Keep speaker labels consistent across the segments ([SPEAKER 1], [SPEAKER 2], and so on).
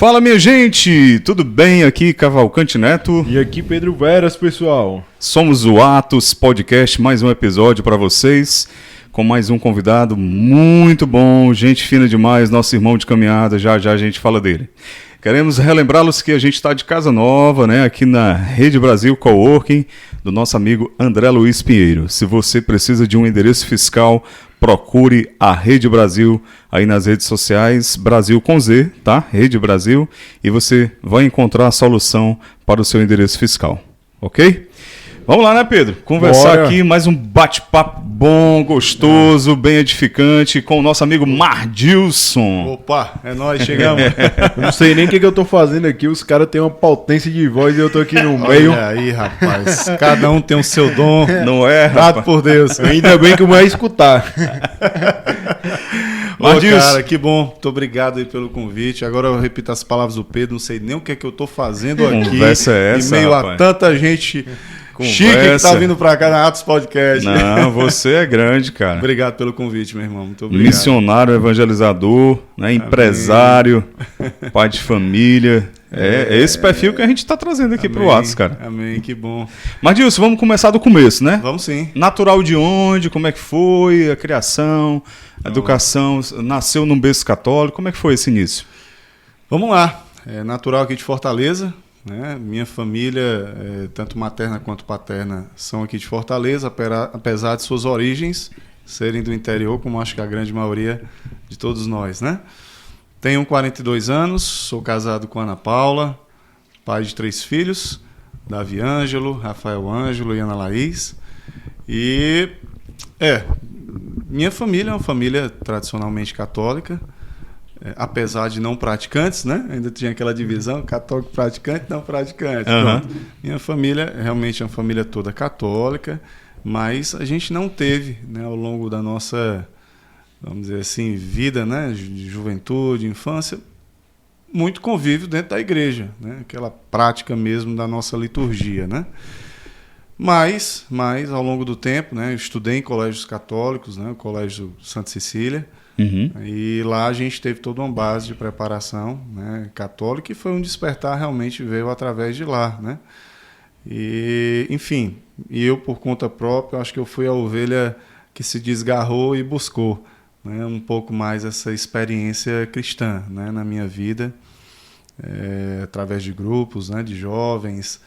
[SPEAKER 1] Fala, minha gente! Tudo bem? Aqui Cavalcante Neto.
[SPEAKER 2] E aqui Pedro Veras, pessoal.
[SPEAKER 1] Somos o Atos Podcast, mais um episódio para vocês, com mais um convidado muito bom, gente fina demais, nosso irmão de caminhada, já a gente fala dele. Queremos relembrá-los que a gente está de casa nova, né, aqui na Rede Brasil Coworking, do nosso amigo André Luiz Pinheiro. Se você precisa de um endereço fiscal, procure a Rede Brasil aí nas redes sociais, Brasil com Z, tá? Rede Brasil, e você vai encontrar a solução para o seu endereço fiscal, ok? Vamos lá, né, Pedro? Conversar
[SPEAKER 2] Bora.
[SPEAKER 1] aqui, mais um bate-papo bom, gostoso, bem edificante, com o nosso amigo Mardilson.
[SPEAKER 2] Opa, é nóis, chegamos. Eu não sei nem o que eu tô fazendo aqui, os caras têm uma potência de voz e eu tô aqui no meio.
[SPEAKER 3] Olha aí, rapaz, cada um tem o seu dom.
[SPEAKER 1] Não é,
[SPEAKER 3] Dado
[SPEAKER 1] rapaz?
[SPEAKER 3] por Deus.
[SPEAKER 2] Ainda bem que o vai escutar.
[SPEAKER 3] Ô,
[SPEAKER 1] Mardilson.
[SPEAKER 3] cara, que bom. Muito obrigado aí pelo convite. Agora eu repito as palavras do Pedro, não sei nem o que é que eu tô fazendo aqui.
[SPEAKER 1] Conversa é essa,
[SPEAKER 3] em meio
[SPEAKER 1] rapaz?
[SPEAKER 3] a tanta gente chique que
[SPEAKER 1] Conversa.
[SPEAKER 3] tá vindo pra cá na Atos Podcast.
[SPEAKER 1] Não, você é grande, cara.
[SPEAKER 3] Obrigado pelo convite, meu irmão. Muito obrigado.
[SPEAKER 1] Missionário, evangelizador, né, empresário, pai de família. É esse perfil que a gente está trazendo aqui para o Atos, cara.
[SPEAKER 3] Amém, que bom.
[SPEAKER 1] Mardilson, vamos começar do começo, né?
[SPEAKER 3] Vamos sim.
[SPEAKER 1] Natural de onde? Como é que foi a criação, a educação? Nasceu num berço católico? Como é que foi esse início?
[SPEAKER 3] Vamos lá. É natural aqui de Fortaleza, né? Minha família, tanto materna quanto paterna, são aqui de Fortaleza, apesar de suas origens serem do interior, como acho que a grande maioria de todos nós, né? Tenho 42 anos, sou casado com Ana Paula, pai de 3 filhos, Davi Ângelo, Rafael Ângelo e Ana Laís. E, minha família é uma família tradicionalmente católica, apesar de não praticantes, né? Ainda tinha aquela divisão, católico praticante, não praticante.
[SPEAKER 1] Uhum.
[SPEAKER 3] Minha família realmente é uma família toda católica, mas a gente não teve, né, ao longo da nossa, vamos dizer assim, vida, né, de juventude, infância, muito convívio dentro da igreja, né? Aquela prática mesmo da nossa liturgia, né? Mas ao longo do tempo, né, eu estudei em colégios católicos, né, o Colégio Santa Cecília.
[SPEAKER 1] Uhum.
[SPEAKER 3] E lá a gente teve toda uma base de preparação, né, católica, e foi um despertar, realmente veio através de lá, né? E, enfim, eu por conta própria, acho que eu fui a ovelha que se desgarrou e buscou, né, um pouco mais essa experiência cristã, né, na minha vida, através de grupos, né, de jovens.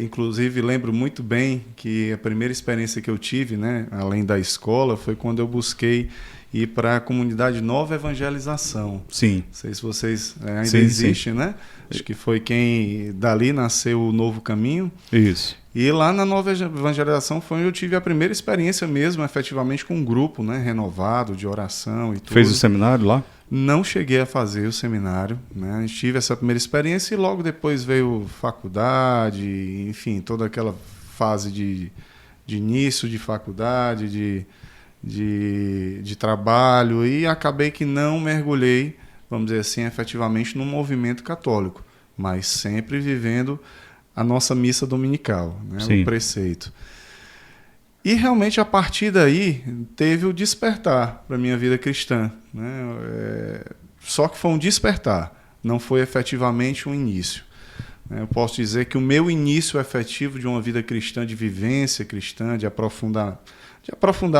[SPEAKER 3] Inclusive lembro muito bem que a primeira experiência que eu tive, né, além da escola, foi quando eu busquei ir para a comunidade Nova Evangelização.
[SPEAKER 1] Sim.
[SPEAKER 3] Não sei se vocês ainda
[SPEAKER 1] Sim,
[SPEAKER 3] existem, né? Acho que foi quem dali nasceu o Novo Caminho.
[SPEAKER 1] Isso.
[SPEAKER 3] E lá na Nova Evangelização foi onde eu tive a primeira experiência mesmo, efetivamente, com um grupo, né, renovado de oração e tudo.
[SPEAKER 1] Fez o seminário lá?
[SPEAKER 3] Não cheguei a fazer o seminário, né? Tive essa primeira experiência e logo depois veio faculdade, enfim, toda aquela fase de início de faculdade, de trabalho, e acabei que não mergulhei, vamos dizer assim, efetivamente no movimento católico, mas sempre vivendo a nossa missa dominical, né? O preceito. E realmente a partir daí teve o despertar para a minha vida cristã, né? Só que foi um despertar, não foi efetivamente um início. Eu posso dizer que o meu início efetivo de uma vida cristã, de vivência cristã, de aprofundar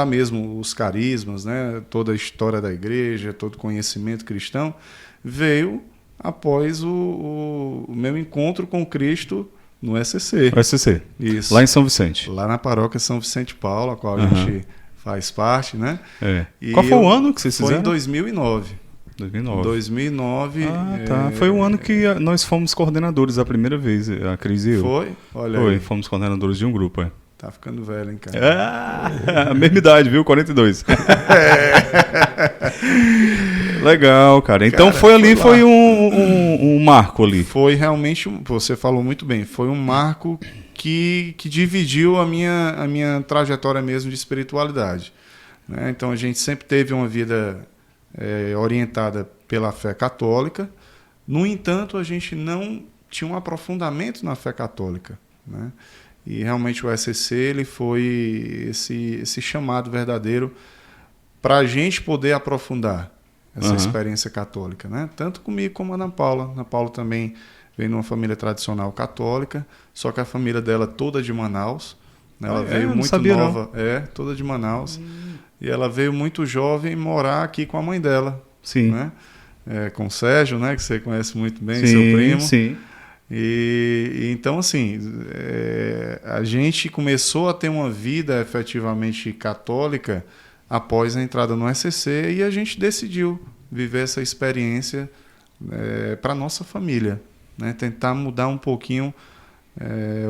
[SPEAKER 3] mesmo os carismas, né? Toda a história da igreja, todo o conhecimento cristão, veio após o meu encontro com Cristo no SCC.
[SPEAKER 1] O SCC.
[SPEAKER 3] Isso.
[SPEAKER 1] Lá em São Vicente.
[SPEAKER 3] Lá na paróquia São Vicente Paulo, a qual a gente faz parte, né? E
[SPEAKER 1] qual foi o ano que vocês fizeram?
[SPEAKER 3] Foi em 2009. 2009.
[SPEAKER 1] Ah, tá. Foi o ano que nós fomos coordenadores a primeira vez, a Cris e eu.
[SPEAKER 3] Foi? Olha
[SPEAKER 1] Foi,
[SPEAKER 3] aí.
[SPEAKER 1] fomos coordenadores de um grupo,
[SPEAKER 3] Tá ficando velho, hein, cara?
[SPEAKER 1] A mesma idade, viu? 42. Legal, cara. Então
[SPEAKER 3] Cara,
[SPEAKER 1] foi um marco ali.
[SPEAKER 3] Foi realmente, você falou muito bem, foi um marco que dividiu a minha trajetória mesmo de espiritualidade, né? Então a gente sempre teve uma vida orientada pela fé católica. No entanto, a gente não tinha um aprofundamento na fé católica, né? E realmente o SCC ele foi esse chamado verdadeiro para a gente poder aprofundar essa experiência católica, né? Tanto comigo como a Ana Paula. Ana Paula também veio numa família tradicional católica, só que a família dela toda de Manaus, né? Ela veio muito nova, toda de Manaus, e ela veio muito jovem morar aqui com a mãe dela,
[SPEAKER 1] Sim.
[SPEAKER 3] né? Com o Sérgio, né? Que você conhece muito bem,
[SPEAKER 1] Sim,
[SPEAKER 3] seu primo.
[SPEAKER 1] Sim.
[SPEAKER 3] E então, assim, a gente começou a ter uma vida efetivamente católica após a entrada no SCC, e a gente decidiu viver essa experiência para a nossa família, né? Tentar mudar um pouquinho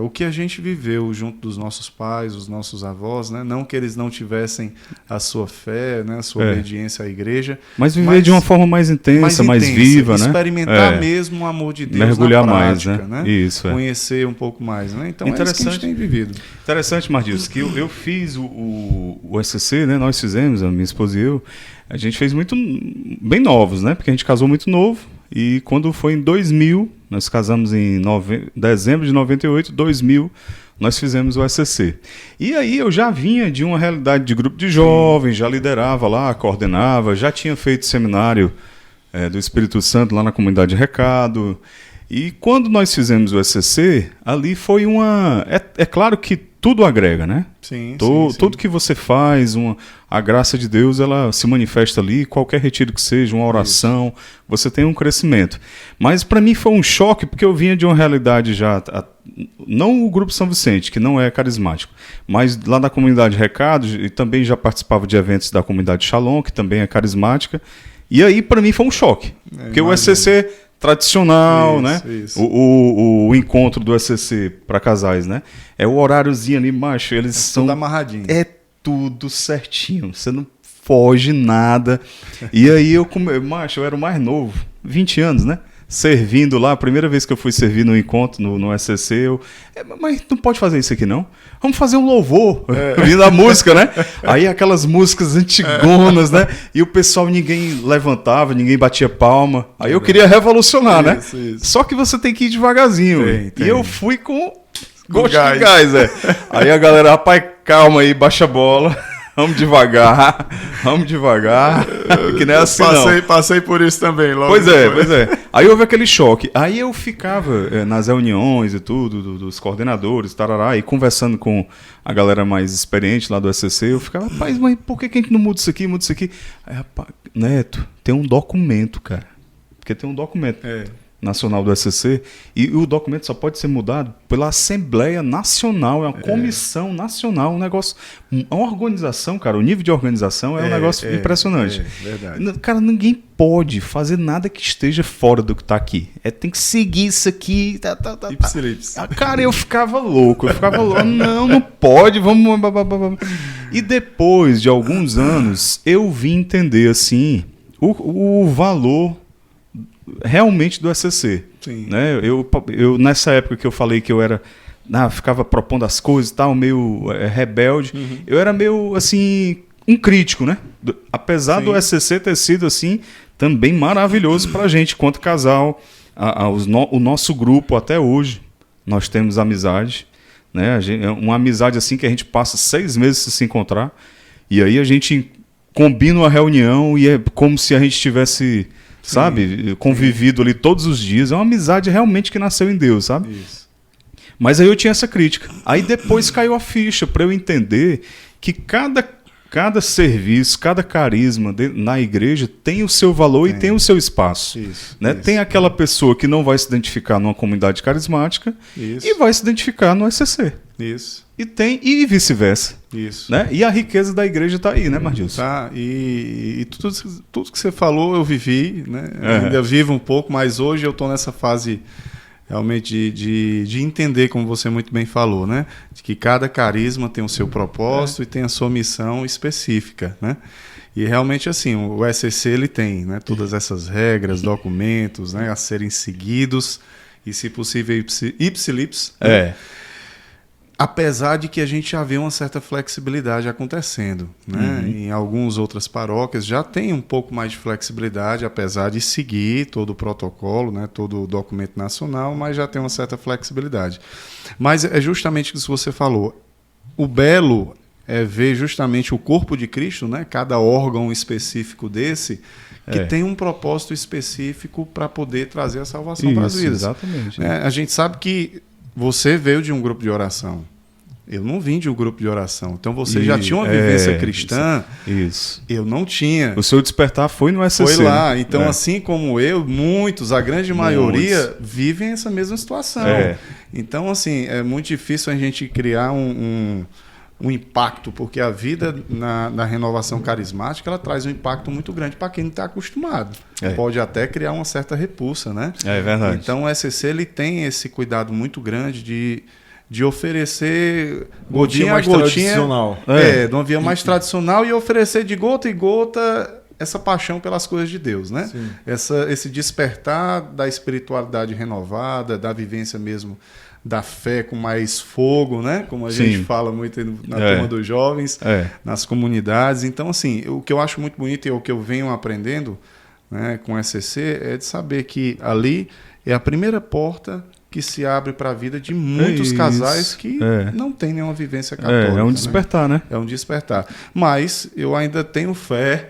[SPEAKER 3] o que a gente viveu junto dos nossos pais, os nossos avós, né? Não que eles não tivessem a sua fé, né? A sua obediência à igreja,
[SPEAKER 1] mas viver de uma forma mais intensa, mais viva, né?
[SPEAKER 3] Experimentar mesmo o amor de Deus,
[SPEAKER 1] mergulhar
[SPEAKER 3] na prática,
[SPEAKER 1] mais, né? Isso,
[SPEAKER 3] conhecer um pouco mais, né? Então
[SPEAKER 1] interessante.
[SPEAKER 3] É isso que a gente tem vivido.
[SPEAKER 1] Interessante, Mardilson, que eu fiz o SCC, né? Nós fizemos, a minha esposa e eu, a gente fez muito bem novos, né? Porque a gente casou muito novo, e quando foi em 2000, nós casamos em dezembro de 98, 2000, nós fizemos o SCC. E aí eu já vinha de uma realidade de grupo de jovens, já liderava lá, coordenava, já tinha feito seminário do Espírito Santo lá na comunidade Recado. E quando nós fizemos o SCC, ali foi uma... É claro que tudo agrega, né?
[SPEAKER 3] Sim.
[SPEAKER 1] Tudo que você faz, a graça de Deus, ela se manifesta ali, qualquer retiro que seja, uma oração, você tem um crescimento. Mas para mim foi um choque, porque eu vinha de uma realidade já... Não o Grupo São Vicente, que não é carismático, mas lá da comunidade Recado, e também já participava de eventos da comunidade Shalom, que também é carismática. E aí para mim foi um choque, porque o SCC... tradicional, né?
[SPEAKER 3] Isso.
[SPEAKER 1] O encontro do SCC para casais, né? É o horáriozinho ali, macho, eles são...
[SPEAKER 3] tudo amarradinho.
[SPEAKER 1] É tudo certinho, você não foge nada. E aí macho, eu era o mais novo, 20 anos, né? Servindo lá, a primeira vez que eu fui servir no encontro, no SCC, mas não pode fazer isso aqui não? Vamos fazer um louvor, vindo a música, né? Aí aquelas músicas antigonas, né? E o pessoal, ninguém levantava, ninguém batia palma. Aí eu queria revolucionar, né?
[SPEAKER 3] Isso.
[SPEAKER 1] Só que você tem que ir devagarzinho.
[SPEAKER 3] Tem.
[SPEAKER 1] E eu fui com gosto de gás, Aí a galera, rapaz, calma aí, baixa a bola. Vamos devagar, que não é assim
[SPEAKER 3] Passei por isso também, logo.
[SPEAKER 1] Pois é. Aí houve aquele choque. Aí eu ficava nas reuniões e tudo, dos coordenadores, tarará, e conversando com a galera mais experiente lá do SCC, eu ficava, rapaz, mas por que a gente não muda isso aqui? Aí, rapaz, Neto, tem um documento, cara. Porque tem um documento nacional do SCC, e o documento só pode ser mudado pela Assembleia Nacional, é uma comissão nacional, um negócio, uma organização, cara, o nível de organização é um negócio impressionante.
[SPEAKER 3] Verdade.
[SPEAKER 1] Cara, ninguém pode fazer nada que esteja fora do que está aqui. Tem que seguir isso aqui. Cara, eu ficava louco, não pode, vamos... E depois de alguns anos, eu vim entender, assim, o valor realmente do SCC.
[SPEAKER 3] Sim.
[SPEAKER 1] Né? Eu, nessa época que eu falei que eu era... ficava propondo as coisas e tal, meio rebelde. Eu era meio, assim, um crítico, né? Apesar do SCC ter sido, assim, também maravilhoso pra gente, quanto casal. O nosso grupo, até hoje, nós temos amizade. Né? Uma amizade, assim, que a gente passa 6 meses sem se encontrar. E aí a gente combina uma reunião e é como se a gente tivesse... sabe, convivido ali todos os dias. É uma amizade realmente que nasceu em Deus, sabe?
[SPEAKER 3] Isso.
[SPEAKER 1] Mas aí eu tinha essa crítica. Aí depois caiu a ficha para eu entender que cada serviço, cada carisma na igreja tem o seu valor e tem o seu espaço. Né? Tem aquela pessoa que não vai se identificar numa comunidade carismática e vai se identificar no SCC.
[SPEAKER 3] Isso.
[SPEAKER 1] E vice-versa.
[SPEAKER 3] Isso.
[SPEAKER 1] Né? E a riqueza da igreja está aí, né, Mardilson?
[SPEAKER 3] Tá, e tudo que você falou eu vivi, né? Ainda vivo um pouco, mas hoje eu estou nessa fase realmente de entender, como você muito bem falou, né? De que cada carisma tem o seu propósito e tem a sua missão específica, né? E realmente assim, o SCC ele tem, né, todas essas regras, documentos, né, a serem seguidos e, se possível, ipsilipsis. Né? Apesar de que a gente já vê uma certa flexibilidade acontecendo, né? Em algumas outras paróquias já tem um pouco mais de flexibilidade, apesar de seguir todo o protocolo, né? Todo o documento nacional, mas já tem uma certa flexibilidade. Mas é justamente isso que você falou. O belo é ver justamente o corpo de Cristo, né? Cada órgão específico desse, que tem um propósito específico para poder trazer a salvação para as vidas.
[SPEAKER 1] Exatamente.
[SPEAKER 3] A gente sabe que você veio de um grupo de oração. Eu não vim de um grupo de oração. Então você já tinha uma vivência cristã.
[SPEAKER 1] Isso.
[SPEAKER 3] Eu não tinha.
[SPEAKER 1] O seu despertar foi no SCC.
[SPEAKER 3] Foi lá. Então, assim como eu, muitos, a grande maioria, vivem essa mesma situação. Então, assim, é muito difícil a gente criar um impacto, porque a vida na renovação carismática, ela traz um impacto muito grande para quem não está acostumado. Pode até criar uma certa repulsa, né?
[SPEAKER 1] É verdade.
[SPEAKER 3] Então, o SCC ele tem esse cuidado muito grande de oferecer gotinha a gotinha,
[SPEAKER 2] tradicional.
[SPEAKER 3] de uma via mais tradicional, e oferecer de gota em gota essa paixão pelas coisas de Deus, né? Esse despertar da espiritualidade renovada, da vivência mesmo da fé com mais fogo, né? Como a gente fala muito na turma dos jovens, nas comunidades. Então, assim, o que eu acho muito bonito e o que eu venho aprendendo, né, com o SCC é de saber que ali é a primeira porta que se abre para a vida de muitos casais que não têm nenhuma vivência católica.
[SPEAKER 1] É um despertar, né?
[SPEAKER 3] É um despertar. Mas eu ainda tenho fé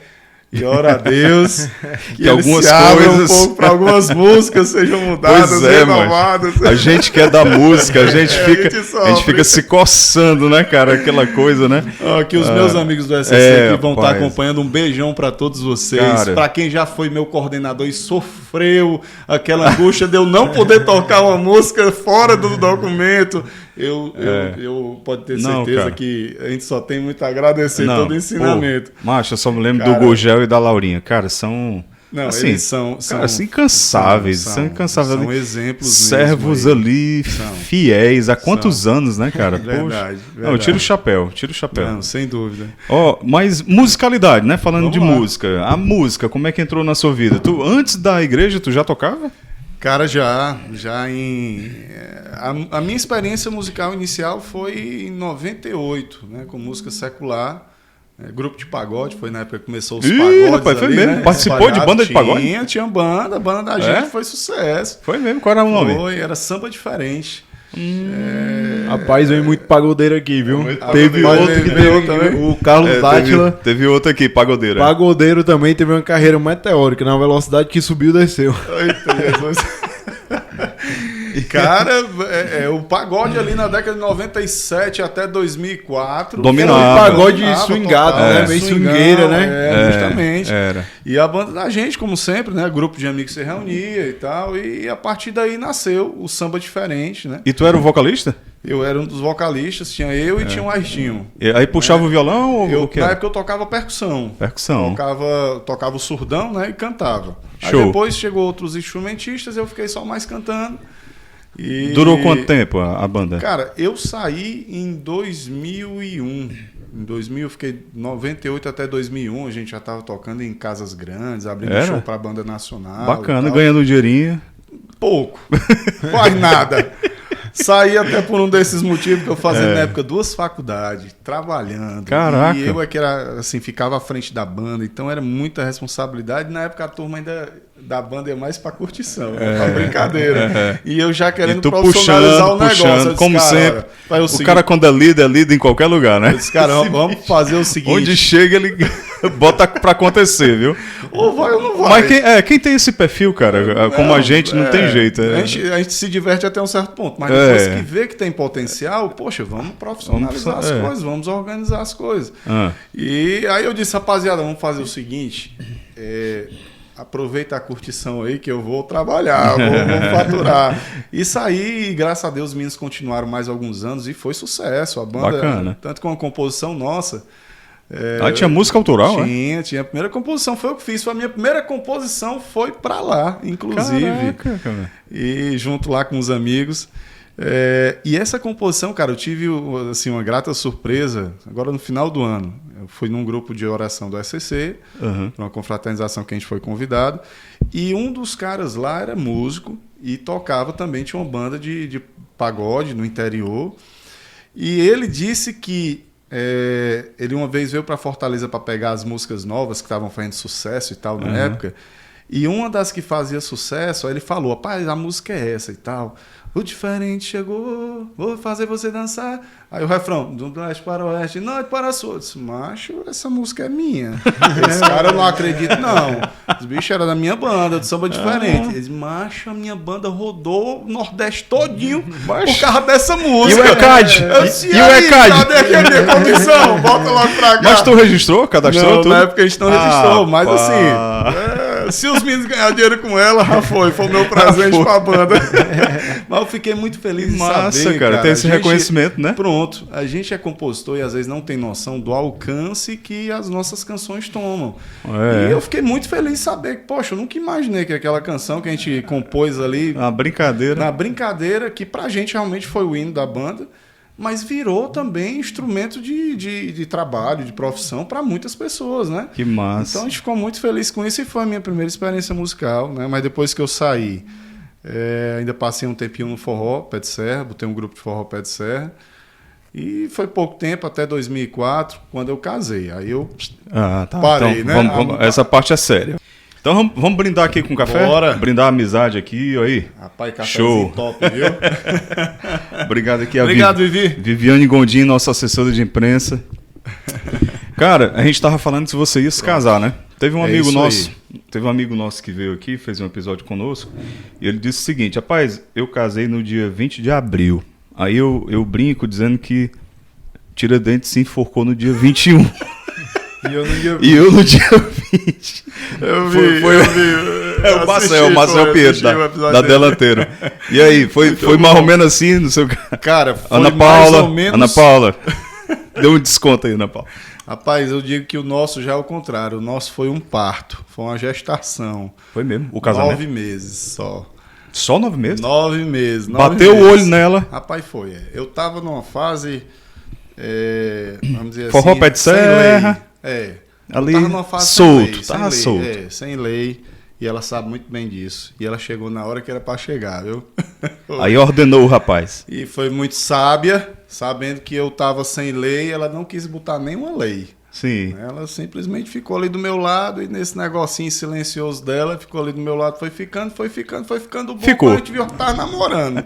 [SPEAKER 3] e oro a Deus que
[SPEAKER 1] algumas
[SPEAKER 3] se abra
[SPEAKER 1] coisas
[SPEAKER 3] um pouco para algumas músicas sejam mudadas, renovadas.
[SPEAKER 1] A gente quer da música, a gente fica se coçando, né, cara? Aquela coisa, né?
[SPEAKER 3] Que os meus amigos do SCC que vão estar acompanhando, um beijão para todos vocês. Para quem já foi meu coordenador e sofreu aquela angústia de eu não poder tocar uma música fora do documento, eu pode ter certeza que a gente só tem muito a agradecer todo o ensinamento.
[SPEAKER 1] Macho, eu só me lembro do Gurgel e da Laurinha. Cara, são...
[SPEAKER 3] Não,
[SPEAKER 1] assim,
[SPEAKER 3] eles são
[SPEAKER 1] incansáveis. São incansáveis.
[SPEAKER 3] São exemplos
[SPEAKER 1] servos ali, fiéis. Há quantos anos, né, cara?
[SPEAKER 3] Verdade.
[SPEAKER 1] Não, eu tiro o chapéu.
[SPEAKER 3] Não, sem dúvida.
[SPEAKER 1] Mas musicalidade, né? Falando de música. A música, como é que entrou na sua vida? Tu, antes da igreja, tu já tocava?
[SPEAKER 3] Cara, a minha experiência musical inicial foi em 98, né, com música secular, grupo de pagode, foi na época que começou os pagodes.
[SPEAKER 1] Rapaz, foi
[SPEAKER 3] ali,
[SPEAKER 1] mesmo?
[SPEAKER 3] Né?
[SPEAKER 1] Participou de banda de pagode?
[SPEAKER 3] Tinha banda, a banda da gente foi sucesso.
[SPEAKER 1] Foi mesmo? Qual era o nome?
[SPEAKER 3] Era Samba Diferente.
[SPEAKER 2] Rapaz, vem muito pagodeiro aqui, viu?
[SPEAKER 3] Teve outro que teve também.
[SPEAKER 2] O Carlos Átila.
[SPEAKER 1] Teve outro aqui, pagodeiro.
[SPEAKER 2] Pagodeiro também teve uma carreira meteórica, na velocidade que subiu, desceu.
[SPEAKER 3] Eita, Jesus. Cara, o pagode ali na década de 97 até 2004
[SPEAKER 1] dominava.
[SPEAKER 2] Era um pagode swingado, né? Meio swingueira, né?
[SPEAKER 3] Justamente.
[SPEAKER 1] Era.
[SPEAKER 3] E a banda da gente, como sempre, né? Grupo de amigos se reunia e tal. E a partir daí nasceu o Samba Diferente, né?
[SPEAKER 1] E tu era o vocalista?
[SPEAKER 3] Eu era um dos vocalistas, tinha eu e tinha um Aistinho.
[SPEAKER 1] E aí puxava o violão ou o quê?
[SPEAKER 3] Na época eu tocava percussão. Tocava o surdão, né? E cantava.
[SPEAKER 1] Show.
[SPEAKER 3] Aí depois chegou outros instrumentistas, eu fiquei só mais cantando.
[SPEAKER 1] Durou quanto tempo a banda?
[SPEAKER 3] Cara, eu saí em 2001. Em 2000 eu fiquei 98 até 2001. A gente já estava tocando em casas grandes, abrindo show para a banda nacional.
[SPEAKER 1] Bacana, ganhando um dinheirinho.
[SPEAKER 3] Pouco. Quase nada. Saí até por um desses motivos que eu fazia na época 2 faculdades, trabalhando.
[SPEAKER 1] Caraca.
[SPEAKER 3] E eu que era assim, ficava à frente da banda, então era muita responsabilidade. Na época a turma ainda da banda ia mais pra curtição, pra brincadeira. E eu já querendo profissionalizar o negócio. Disse,
[SPEAKER 1] como sempre. O cara quando é líder em qualquer lugar, né?
[SPEAKER 3] Eu disse, cara, vamos fazer o seguinte.
[SPEAKER 1] Onde chega ele bota pra acontecer, viu?
[SPEAKER 3] Ou vai ou não vai.
[SPEAKER 1] Mas quem tem esse perfil, cara, como a gente, não tem jeito.
[SPEAKER 3] A gente se diverte até um certo ponto, mas depois que vê que tem potencial, poxa, vamos profissionalizar as coisas, vamos organizar as coisas. E aí eu disse, rapaziada, vamos fazer o seguinte, aproveita a curtição aí que eu vou trabalhar, vou faturar. E saí, e graças a Deus os meninos continuaram mais alguns anos e foi sucesso. A banda,
[SPEAKER 1] bacana.
[SPEAKER 3] Tanto com a composição nossa...
[SPEAKER 1] tinha música autoral,
[SPEAKER 3] tinha. A primeira composição foi eu que fiz. A minha primeira composição foi pra lá, inclusive.
[SPEAKER 1] Caraca, cara.
[SPEAKER 3] E junto lá com os amigos. E essa composição, cara, eu tive assim, uma grata surpresa agora no final do ano. Eu fui num grupo de oração do SCC, para uma confraternização que a gente foi convidado. E um dos caras lá era músico e tocava também, tinha uma banda de pagode no interior. E ele disse que ele uma vez veio para Fortaleza para pegar as músicas novas que estavam fazendo sucesso e tal na época, E uma das que fazia sucesso, aí ele falou, rapaz, a música é essa e tal. O diferente chegou, vou fazer você dançar. Aí o refrão, do leste para o oeste, norte para sul. Eu disse, macho, essa música é minha. Esse cara eu não acredito, não. Os bichos eram da minha banda, de samba diferente. Eles, macho, a minha banda rodou o Nordeste todinho por causa dessa música.
[SPEAKER 1] E o ECAD?
[SPEAKER 3] E o ECAD? Cadê aqui a minha condição? Volta logo pra cá.
[SPEAKER 1] Mas tu registrou? Cadastrou
[SPEAKER 3] não,
[SPEAKER 1] tudo?
[SPEAKER 3] Na época a gente não registrou, mas assim, se os meninos ganharem dinheiro com ela, já foi o meu presente pra banda. Mas eu fiquei muito feliz em saber,
[SPEAKER 1] cara, tem esse reconhecimento, né?
[SPEAKER 3] Pronto, a gente é compositor e às vezes não tem noção do alcance que as nossas canções tomam. E eu fiquei muito feliz em saber que, poxa, eu nunca imaginei que aquela canção que a gente compôs ali...
[SPEAKER 1] Na
[SPEAKER 3] brincadeira, que pra gente realmente foi o hino da banda, mas virou também instrumento de trabalho, de profissão para muitas pessoas, né?
[SPEAKER 1] Que massa.
[SPEAKER 3] Então a gente ficou muito feliz com isso e foi a minha primeira experiência musical, né? Mas depois que eu saí, ainda passei um tempinho no forró, pé de serra, botei um grupo de forró pé de serra. E foi pouco tempo, até 2004, quando eu casei. Aí eu parei,
[SPEAKER 1] então,
[SPEAKER 3] né?
[SPEAKER 1] Essa parte é séria. Então vamos brindar aqui com café?
[SPEAKER 3] Bora.
[SPEAKER 1] Brindar a amizade aqui, aí.
[SPEAKER 3] Rapaz, cafézinho top, viu?
[SPEAKER 1] Obrigado aqui a
[SPEAKER 3] Obrigado, Vivi.
[SPEAKER 1] Viviane Gondim, nossa assessora de imprensa. Cara, a gente tava falando se você ia se casar, né? Teve um amigo nosso que veio aqui, fez um episódio conosco, e ele disse o seguinte, rapaz, eu casei no dia 20 de abril. Aí eu brinco dizendo que Tiradentes se enforcou no dia 21. E eu no dia 20.
[SPEAKER 3] Eu vi.
[SPEAKER 1] É o Marcel Pietro, da Delanteira. E aí, foi mais ou menos assim no seu...
[SPEAKER 3] Cara, foi
[SPEAKER 1] Ana
[SPEAKER 3] mais
[SPEAKER 1] Paula,
[SPEAKER 3] ou menos...
[SPEAKER 1] Ana Paula, deu um desconto aí, Ana Paula.
[SPEAKER 3] Rapaz, eu digo que o nosso já é o contrário. O nosso foi um parto, foi uma gestação.
[SPEAKER 1] Foi mesmo? O casamento?
[SPEAKER 3] 9 meses só.
[SPEAKER 1] Só 9 meses?
[SPEAKER 3] 9 meses.
[SPEAKER 1] Bateu o olho nela?
[SPEAKER 3] Rapaz, foi. Eu tava numa fase, vamos dizer
[SPEAKER 1] forró
[SPEAKER 3] assim...
[SPEAKER 1] pé de serra.
[SPEAKER 3] Ali eu tava numa fase
[SPEAKER 1] solto,
[SPEAKER 3] sem lei. E ela sabe muito bem disso. E ela chegou na hora que era pra chegar, viu?
[SPEAKER 1] Aí ordenou o rapaz.
[SPEAKER 3] E foi muito sábia, sabendo que eu tava sem lei, ela não quis botar nenhuma lei.
[SPEAKER 1] Sim.
[SPEAKER 3] Ela simplesmente ficou ali do meu lado e nesse negocinho silencioso dela, ficou ali do meu lado, foi ficando bom.
[SPEAKER 1] Ficou.
[SPEAKER 3] Quando a gente viu que tava namorando.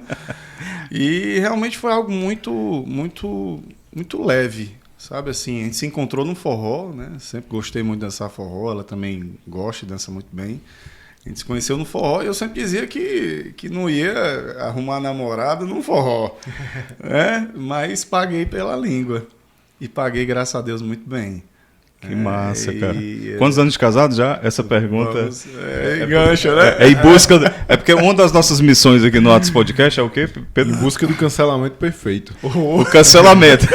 [SPEAKER 3] E realmente foi algo muito, muito, muito leve. Sabe assim, a gente se encontrou no forró, né? Sempre gostei muito de dançar forró, ela também gosta e dança muito bem. A gente se conheceu no forró e eu sempre dizia que não ia arrumar namorado no forró, né? Mas paguei pela língua e paguei, graças a Deus, muito bem.
[SPEAKER 1] Que massa, cara. Quantos anos de casado já? Essa pergunta...
[SPEAKER 3] Engancha, né?
[SPEAKER 1] É em busca... É porque uma das nossas missões aqui no Atos Podcast é o quê, Pedro?
[SPEAKER 2] Em busca do cancelamento perfeito.
[SPEAKER 1] O cancelamento.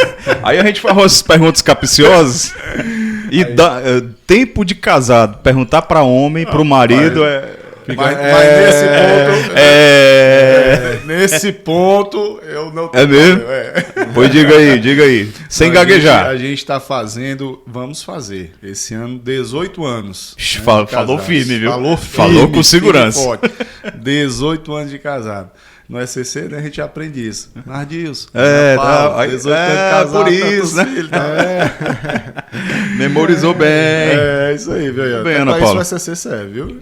[SPEAKER 1] Aí a gente faz umas perguntas capciosas e dá tempo de casado. Perguntar para homem, para o marido
[SPEAKER 3] Mas nesse ponto eu não tenho.
[SPEAKER 1] É mesmo? Pois diga aí. Sem gaguejar.
[SPEAKER 3] A gente está vamos fazer esse ano 18 anos.
[SPEAKER 1] Falou firme, viu?
[SPEAKER 3] Falou
[SPEAKER 1] com segurança.
[SPEAKER 3] 18 anos de casado. No SCC, né, a gente aprende isso. Nardilson.
[SPEAKER 1] 18 anos de casado. Por isso, né? Filho, memorizou bem.
[SPEAKER 3] É isso aí, viu?
[SPEAKER 1] Bem, Ana Paula.
[SPEAKER 3] Isso o SCC serve, viu?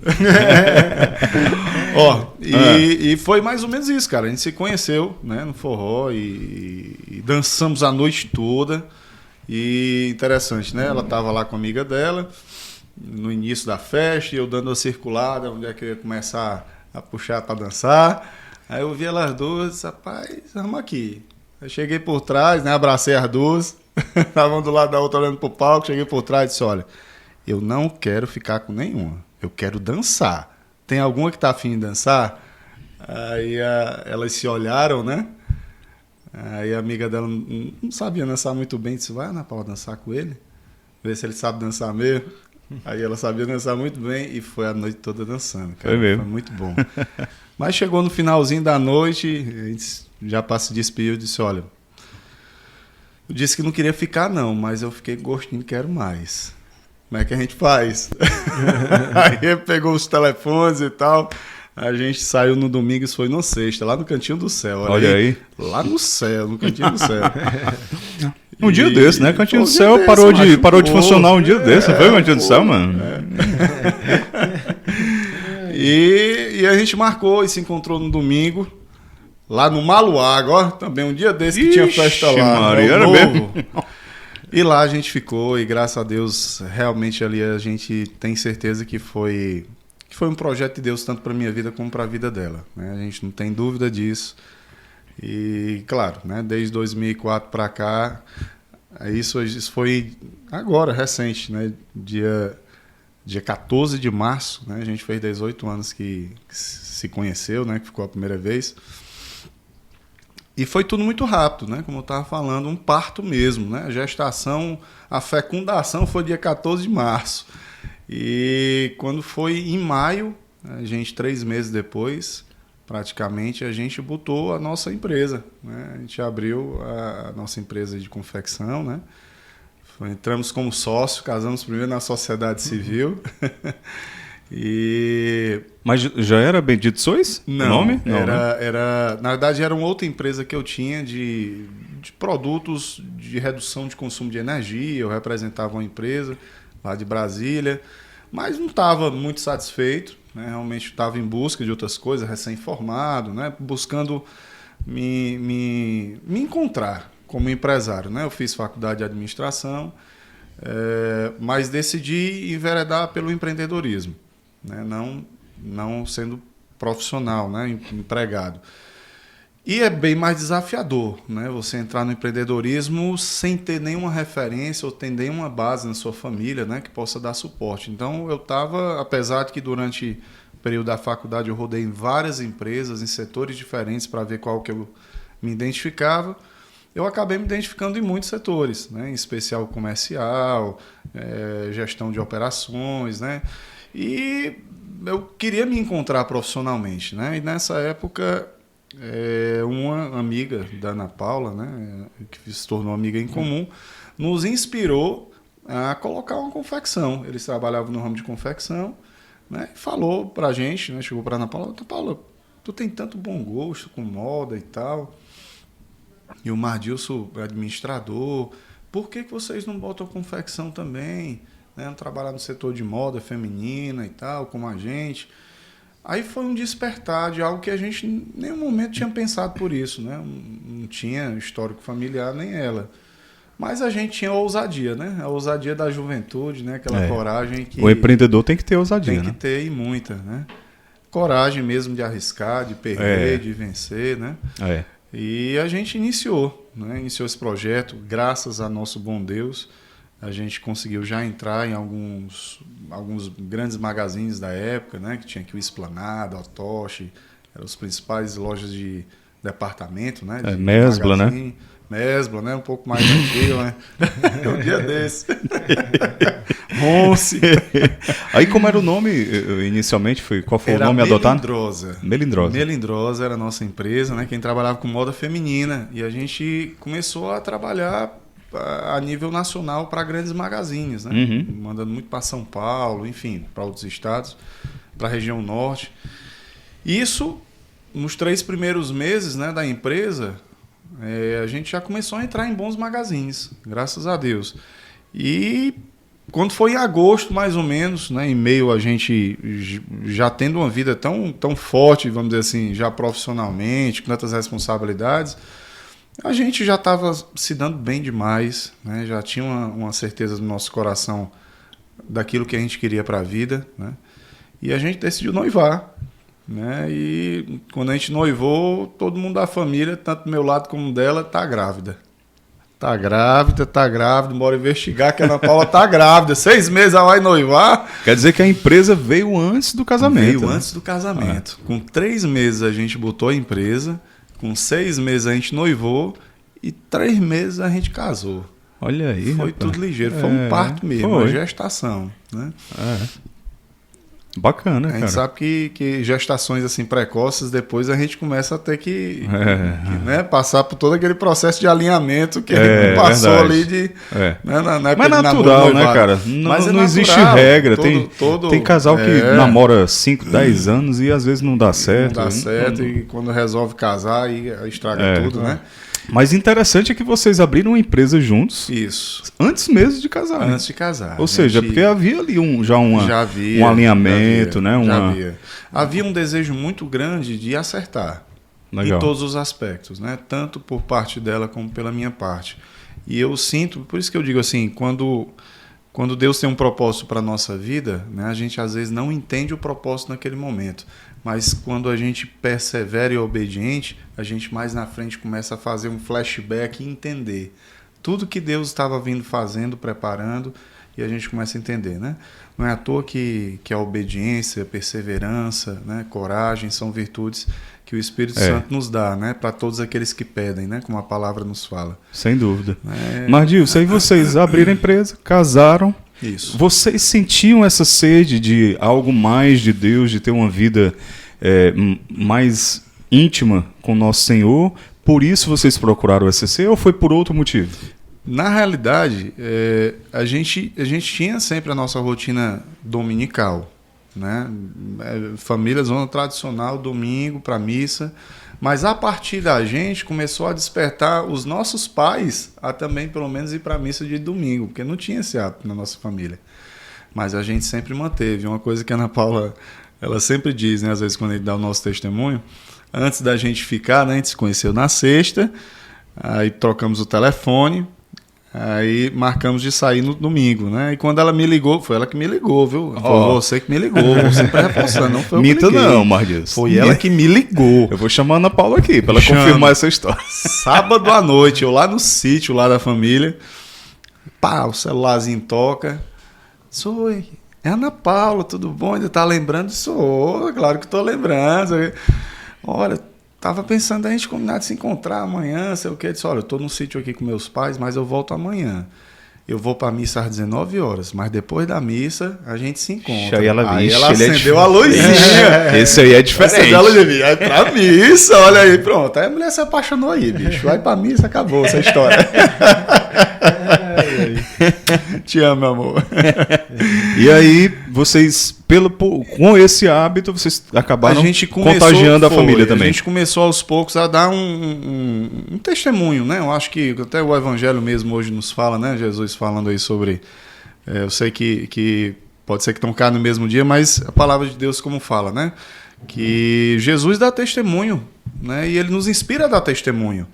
[SPEAKER 3] E foi mais ou menos isso, cara. A gente se conheceu, né, no forró e dançamos a noite toda. E interessante, né? Ela tava lá com a amiga dela no início da festa e eu dando a circulada, onde é que eu ia começar a puxar para dançar. Aí eu vi elas duas, rapaz, vamos aqui. Eu cheguei por trás, né? Abracei as duas, estavam do lado da outra olhando pro palco, cheguei por trás e disse, olha, eu não quero ficar com nenhuma, eu quero dançar. Tem alguma que tá afim de dançar? Aí elas se olharam, né? Aí a amiga dela não sabia dançar muito bem, disse, vai, Ana Paula, dançar com ele? Ver se ele sabe dançar mesmo. Aí ela sabia dançar muito bem e foi a noite toda dançando, cara.
[SPEAKER 1] Foi mesmo.
[SPEAKER 3] Foi muito bom. Mas chegou no finalzinho da noite, a gente já para se despedir, eu disse, olha, eu disse que não queria ficar não, mas eu fiquei com gostinho, quero mais. Como é que a gente faz? Aí ele pegou os telefones e tal, a gente saiu no domingo, isso foi no sexta, lá no Cantinho do Céu.
[SPEAKER 1] Olha aí.
[SPEAKER 3] Lá no céu, no Cantinho do Céu.
[SPEAKER 1] Um dia desse, né? Cantinho do Céu parou de funcionar um dia desse. Não foi o Cantinho do Céu, mano?
[SPEAKER 3] E a gente marcou e se encontrou no domingo, lá no Maluá, agora também um dia desse que tinha festa lá.
[SPEAKER 1] Maria, era mesmo?
[SPEAKER 3] E lá a gente ficou e graças a Deus, realmente ali a gente tem certeza que foi um projeto de Deus tanto para minha vida como para a vida dela, né? A gente não tem dúvida disso. E claro, né, desde 2004 para cá, isso foi agora, recente, né, dia 14 de março, né, a gente fez 18 anos que se conheceu, né, que ficou a primeira vez. E foi tudo muito rápido, né, como eu estava falando, um parto mesmo, né, a gestação, a fecundação foi dia 14 de março. E quando foi em maio, a gente 3 meses depois, praticamente, a gente botou a nossa empresa, né? A gente abriu a nossa empresa de confecção, né? Entramos como sócio, casamos primeiro na sociedade civil.
[SPEAKER 1] Mas já era Bendito Sois?
[SPEAKER 3] Não,
[SPEAKER 1] o nome? Não,
[SPEAKER 3] na verdade era uma outra empresa que eu tinha de produtos de redução de consumo de energia. Eu representava uma empresa lá de Brasília, mas não estava muito satisfeito, né? Realmente estava em busca de outras coisas, recém-formado, né? Buscando me encontrar como empresário, né? Eu fiz faculdade de administração, mas decidi enveredar pelo empreendedorismo, né? Não sendo profissional, né? Empregado. E é bem mais desafiador, né? Você entrar no empreendedorismo sem ter nenhuma referência ou ter nenhuma base na sua família, né? Que possa dar suporte. Então, eu estava, apesar de que durante o período da faculdade eu rodei em várias empresas, em setores diferentes para ver qual que eu me identificava, eu acabei me identificando em muitos setores, né? Em especial comercial, gestão de operações, né? E eu queria me encontrar profissionalmente, né? E nessa época... uma amiga da Ana Paula, né, que se tornou amiga em comum, nos inspirou a colocar uma confecção. Eles trabalhavam no ramo de confecção, né, e falou pra gente, né, chegou pra Ana Paula, Paula, tu tem tanto bom gosto com moda e tal, e o Mardilson é administrador, por que vocês não botam confecção também, né, trabalhar no setor de moda feminina e tal, como a gente... Aí foi um despertar de algo que a gente em nenhum momento tinha pensado por isso, né? Não tinha histórico familiar, nem ela. Mas a gente tinha a ousadia, né? A ousadia da juventude, né? Aquela coragem que...
[SPEAKER 1] O empreendedor tem que ter ousadia, né?
[SPEAKER 3] Tem que ter, e muita, né? Coragem mesmo de arriscar, de perder, de vencer, né? E a gente iniciou, né? Iniciou esse projeto, graças a nosso bom Deus. A gente conseguiu já entrar em alguns grandes magazines da época, né? Que tinha aqui o Esplanada, o Otoshi, eram as principais lojas de departamento, né? De
[SPEAKER 1] Mesbla,
[SPEAKER 3] magazine.
[SPEAKER 1] né?
[SPEAKER 3] Mesbla, né? Um pouco mais antigo, né? Um dia desse. Ronce.
[SPEAKER 1] Aí como era o nome inicialmente? Qual foi o nome adotado?
[SPEAKER 3] Melindrosa.
[SPEAKER 1] Melindrosa.
[SPEAKER 3] Melindrosa era a nossa empresa, né? Quem trabalhava com moda feminina. E a gente começou a trabalhar a nível nacional para grandes magazines, né? Mandando muito para São Paulo, enfim, para outros estados, para a região norte. Isso, nos 3 primeiros meses, né, da empresa, a gente já começou a entrar em bons magazines, graças a Deus. E quando foi em agosto, mais ou menos, né, em meio a gente já tendo uma vida tão forte, vamos dizer assim, já profissionalmente, com tantas responsabilidades, a gente já estava se dando bem demais, né? Já tinha uma certeza no nosso coração daquilo que a gente queria para a vida, né? E a gente decidiu noivar, né? E quando a gente noivou, todo mundo da família, tanto do meu lado como dela, está grávida. Tá grávida, bora investigar que a Ana Paula tá grávida. 6 meses ela vai noivar.
[SPEAKER 1] Quer dizer que a empresa veio antes do casamento.
[SPEAKER 3] Veio antes do casamento. Com 3 meses a gente botou a empresa, com 6 meses a gente noivou e 3 meses a gente casou.
[SPEAKER 1] Olha aí,
[SPEAKER 3] Foi
[SPEAKER 1] rapaz.
[SPEAKER 3] tudo ligeiro, foi um parto mesmo, uma gestação, né?
[SPEAKER 1] Bacana,
[SPEAKER 3] a
[SPEAKER 1] cara.
[SPEAKER 3] gente sabe que gestações assim precoces, depois a gente começa a ter que né, passar por todo aquele processo de alinhamento que a gente passou
[SPEAKER 1] verdade.
[SPEAKER 3] Ali de... Né,
[SPEAKER 1] mas é natural, né, cara?
[SPEAKER 3] Mas
[SPEAKER 1] não existe regra. Tem casal que namora 5, 10 anos e às vezes não dá certo.
[SPEAKER 3] Não dá certo e quando resolve casar aí estraga tudo, né?
[SPEAKER 1] Mas interessante é que vocês abriram uma empresa juntos
[SPEAKER 3] Isso.
[SPEAKER 1] antes mesmo de casar. Né?
[SPEAKER 3] Antes de casar.
[SPEAKER 1] Ou seja, porque havia ali um alinhamento, né?
[SPEAKER 3] Havia um desejo muito grande de acertar.
[SPEAKER 1] Legal.
[SPEAKER 3] Em todos os aspectos, né? Tanto por parte dela como pela minha parte. E eu sinto, por isso que eu digo assim, quando Deus tem um propósito para a nossa vida, né, a gente às vezes não entende o propósito naquele momento. Mas quando a gente persevera e é obediente, a gente mais na frente começa a fazer um flashback e entender tudo que Deus estava vindo fazendo, preparando, e a gente começa a entender, né? Não é à toa que a obediência, a perseverança, né, coragem são virtudes que o Espírito Santo nos dá, né, para todos aqueles que pedem, né, como a palavra nos fala.
[SPEAKER 1] Sem dúvida. Mardilson, aí vocês abriram a empresa, casaram.
[SPEAKER 3] Isso.
[SPEAKER 1] Vocês sentiam essa sede de algo mais de Deus, de ter uma vida mais íntima com o nosso Senhor? Por isso vocês procuraram o SCC ou foi por outro motivo?
[SPEAKER 3] Na realidade, a gente tinha sempre a nossa rotina dominical, né? Família, zona tradicional, domingo para missa. Mas a partir da gente começou a despertar os nossos pais a também, pelo menos, ir para a missa de domingo, porque não tinha esse hábito na nossa família. Mas a gente sempre manteve. Uma coisa que a Ana Paula, ela sempre diz, né? Às vezes quando a gente dá o nosso testemunho, antes da gente ficar, né? A gente se conheceu na sexta, aí trocamos o telefone, aí marcamos de sair no domingo, né? E quando ela me ligou, foi ela que me ligou, viu? Foi você que me ligou, você sempre reforçando, não foi eu que
[SPEAKER 1] Minta
[SPEAKER 3] liguei.
[SPEAKER 1] não, Mardilson.
[SPEAKER 3] Foi ela que me ligou.
[SPEAKER 1] Eu vou chamar a Ana Paula aqui, para ela confirmar essa história.
[SPEAKER 3] Sábado à noite, eu lá no sítio, lá da família, pá, o celularzinho toca. Sou, é Ana Paula, tudo bom? Ainda tá lembrando? Sou, claro que tô lembrando. Olha, tava pensando a gente combinar de se encontrar amanhã, sei o quê. Eu disse, olha, eu tô no sítio aqui com meus pais, mas eu volto amanhã. Eu vou pra missa às 19 horas, mas depois da missa a gente se encontra.
[SPEAKER 1] Aí ela
[SPEAKER 3] acendeu a luzinha.
[SPEAKER 1] Esse aí é diferente.
[SPEAKER 3] Acendeu a luzinha. Aí pra missa, olha aí, pronto. Aí a mulher se apaixonou aí, bicho. Vai pra missa, acabou essa história. Te amo, meu amor.
[SPEAKER 1] E aí, vocês, com esse hábito, vocês acabaram contagiando a família também.
[SPEAKER 3] A gente começou aos poucos a dar um testemunho, né? Eu acho que até o Evangelho mesmo hoje nos fala, né? Jesus falando aí sobre... eu sei que pode ser que estão cá no mesmo dia, mas a palavra de Deus como fala, né? Que Jesus dá testemunho, né? E ele nos inspira a dar testemunho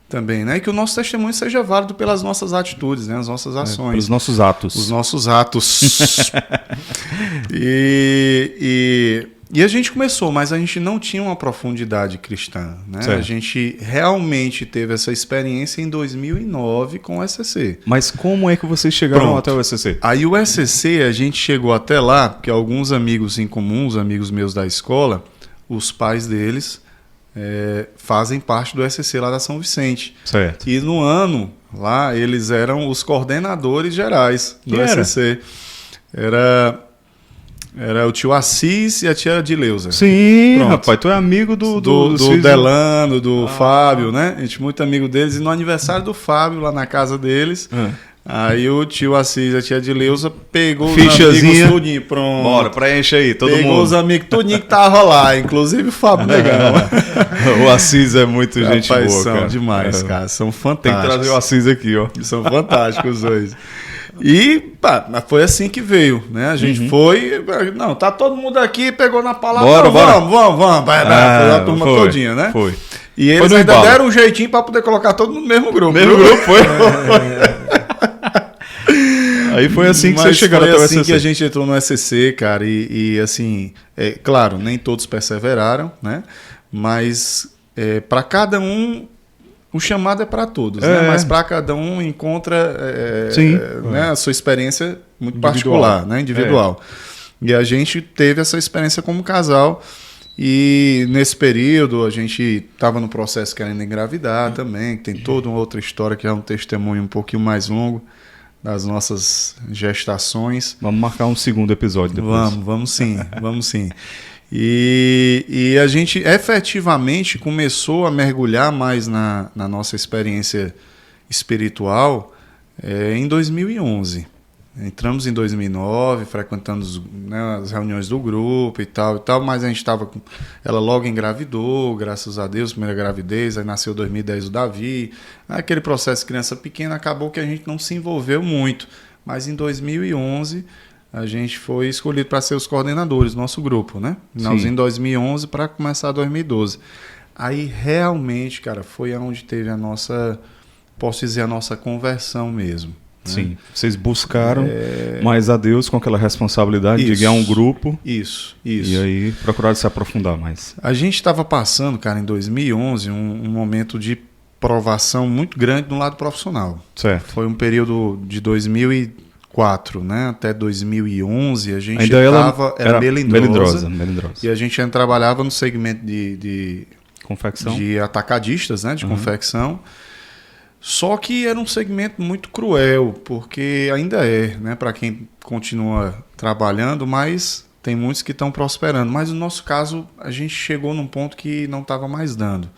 [SPEAKER 3] também, né? E que o nosso testemunho seja válido pelas nossas atitudes, né? As nossas ações.
[SPEAKER 1] Pelos nossos atos.
[SPEAKER 3] Os nossos atos. E a gente começou, mas a gente não tinha uma profundidade cristã, né? A gente realmente teve essa experiência em 2009 com o SCC.
[SPEAKER 1] Mas como é que vocês chegaram até o SCC?
[SPEAKER 3] Aí o SCC, a gente chegou até lá, porque alguns amigos em comum, os amigos meus da escola, os pais deles fazem parte do SCC lá da São Vicente.
[SPEAKER 1] Certo.
[SPEAKER 3] E no ano, lá, eles eram os coordenadores gerais do SCC. Era o tio Assis e a tia Adileuza.
[SPEAKER 1] Sim, pronto. Rapaz, tu é amigo do
[SPEAKER 3] Delano, do Fábio, né? A gente é muito amigo deles. E no aniversário do Fábio, lá na casa deles... Aí o tio Assis e a tia Adileuza pegou os amigos tudinho, pronto.
[SPEAKER 1] Bora, preenche aí, todo mundo.
[SPEAKER 3] Pegou os amigos tudinho que tava lá, inclusive o Fábio Negão.
[SPEAKER 1] O Assis é muito gente boa,
[SPEAKER 3] são
[SPEAKER 1] cara.
[SPEAKER 3] demais, cara, são fantásticos.
[SPEAKER 1] Tem que trazer o Assis aqui, ó.
[SPEAKER 3] São fantásticos os dois. E pá, foi assim que veio, né? A gente foi, não, tá todo mundo aqui, pegou na palavra,
[SPEAKER 1] bora.
[SPEAKER 3] Vamos, foi a turma todinha, né?
[SPEAKER 1] Foi.
[SPEAKER 3] E eles ainda deram um jeitinho pra poder colocar todo mundo no mesmo grupo.
[SPEAKER 1] Foi. Aí foi assim que vocês chegaram até o SCC.
[SPEAKER 3] Foi assim que a gente entrou no SCC, cara, e assim, claro, nem todos perseveraram, né? Mas para cada um, o chamado é para todos, né? Mas para cada um encontra né, a sua experiência muito particular, né? Individual. E a gente teve essa experiência como casal. E nesse período a gente estava no processo querendo engravidar também, que tem toda uma outra história que é um testemunho um pouquinho mais longo das nossas gestações.
[SPEAKER 1] Vamos marcar um segundo episódio depois.
[SPEAKER 3] Vamos sim. E a gente efetivamente começou a mergulhar mais na nossa experiência espiritual em 2011. Entramos em 2009, frequentando né, as reuniões do grupo e tal, mas a gente estava com... Ela logo engravidou, graças a Deus, primeira gravidez, aí nasceu em 2010 o Davi. Aquele processo de criança pequena, acabou que a gente não se envolveu muito. Mas em 2011, a gente foi escolhido para ser os coordenadores do nosso grupo, né? Nós em 2011 para começar 2012. Aí realmente, cara, foi onde teve a nossa, posso dizer, a nossa conversão mesmo.
[SPEAKER 1] Sim, vocês buscaram mais a Deus com aquela responsabilidade de guiar um grupo.
[SPEAKER 3] Isso.
[SPEAKER 1] E aí procuraram se aprofundar mais.
[SPEAKER 3] A gente estava passando, cara, em 2011, um momento de provação muito grande no lado profissional.
[SPEAKER 1] Certo.
[SPEAKER 3] Foi um período de 2004, né, até 2011, a gente
[SPEAKER 1] ainda
[SPEAKER 3] era melindrosa.
[SPEAKER 1] Melindrosa.
[SPEAKER 3] E a gente ainda trabalhava no segmento de
[SPEAKER 1] confecção,
[SPEAKER 3] de atacadistas, né, de confecção. Só que era um segmento muito cruel, porque ainda né, para quem continua trabalhando, mas tem muitos que estão prosperando. Mas no nosso caso, a gente chegou num ponto que não estava mais dando.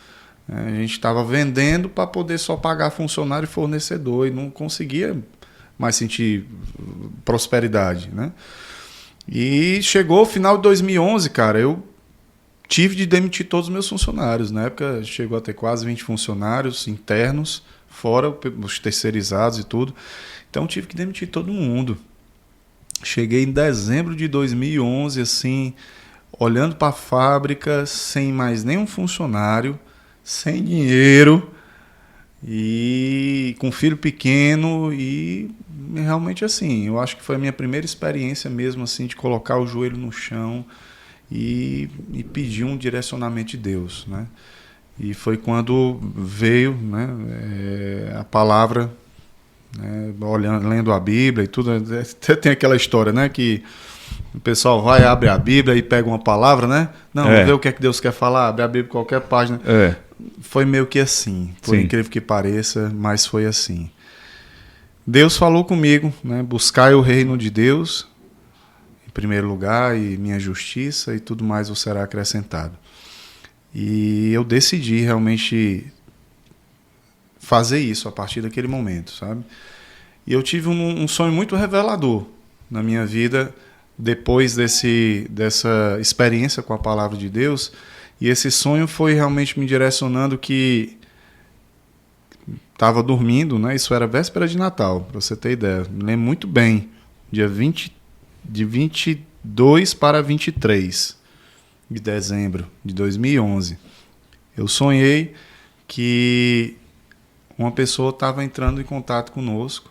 [SPEAKER 3] A gente estava vendendo para poder só pagar funcionário e fornecedor e não conseguia mais sentir prosperidade, né? E chegou o final de 2011, cara, eu tive de demitir todos os meus funcionários. Na época chegou a ter quase 20 funcionários internos, fora os terceirizados e tudo. Então tive que demitir todo mundo. Cheguei em dezembro de 2011, assim, olhando para a fábrica, sem mais nenhum funcionário, sem dinheiro e com filho pequeno. E realmente assim, eu acho que foi a minha primeira experiência mesmo assim de colocar o joelho no chão e pedir um direcionamento de Deus, né? E foi quando veio, né, a palavra, né, lendo a Bíblia e tudo. Até tem aquela história, né, que o pessoal vai, abre a Bíblia e pega uma palavra, né? Não, vê o que é que Deus quer falar, abre a Bíblia, qualquer página. Foi meio que assim, por incrível que pareça, mas foi assim. Deus falou comigo, né, buscai o reino de Deus em primeiro lugar e minha justiça e tudo mais vos será acrescentado. E eu decidi realmente fazer isso a partir daquele momento, sabe? E eu tive um sonho muito revelador na minha vida depois dessa experiência com a palavra de Deus. E esse sonho foi realmente me direcionando que estava dormindo, né? Isso era véspera de Natal, para você ter ideia. Me lembro muito bem, dia 22 para 23 de dezembro de 2011. Eu sonhei que uma pessoa estava entrando em contato conosco,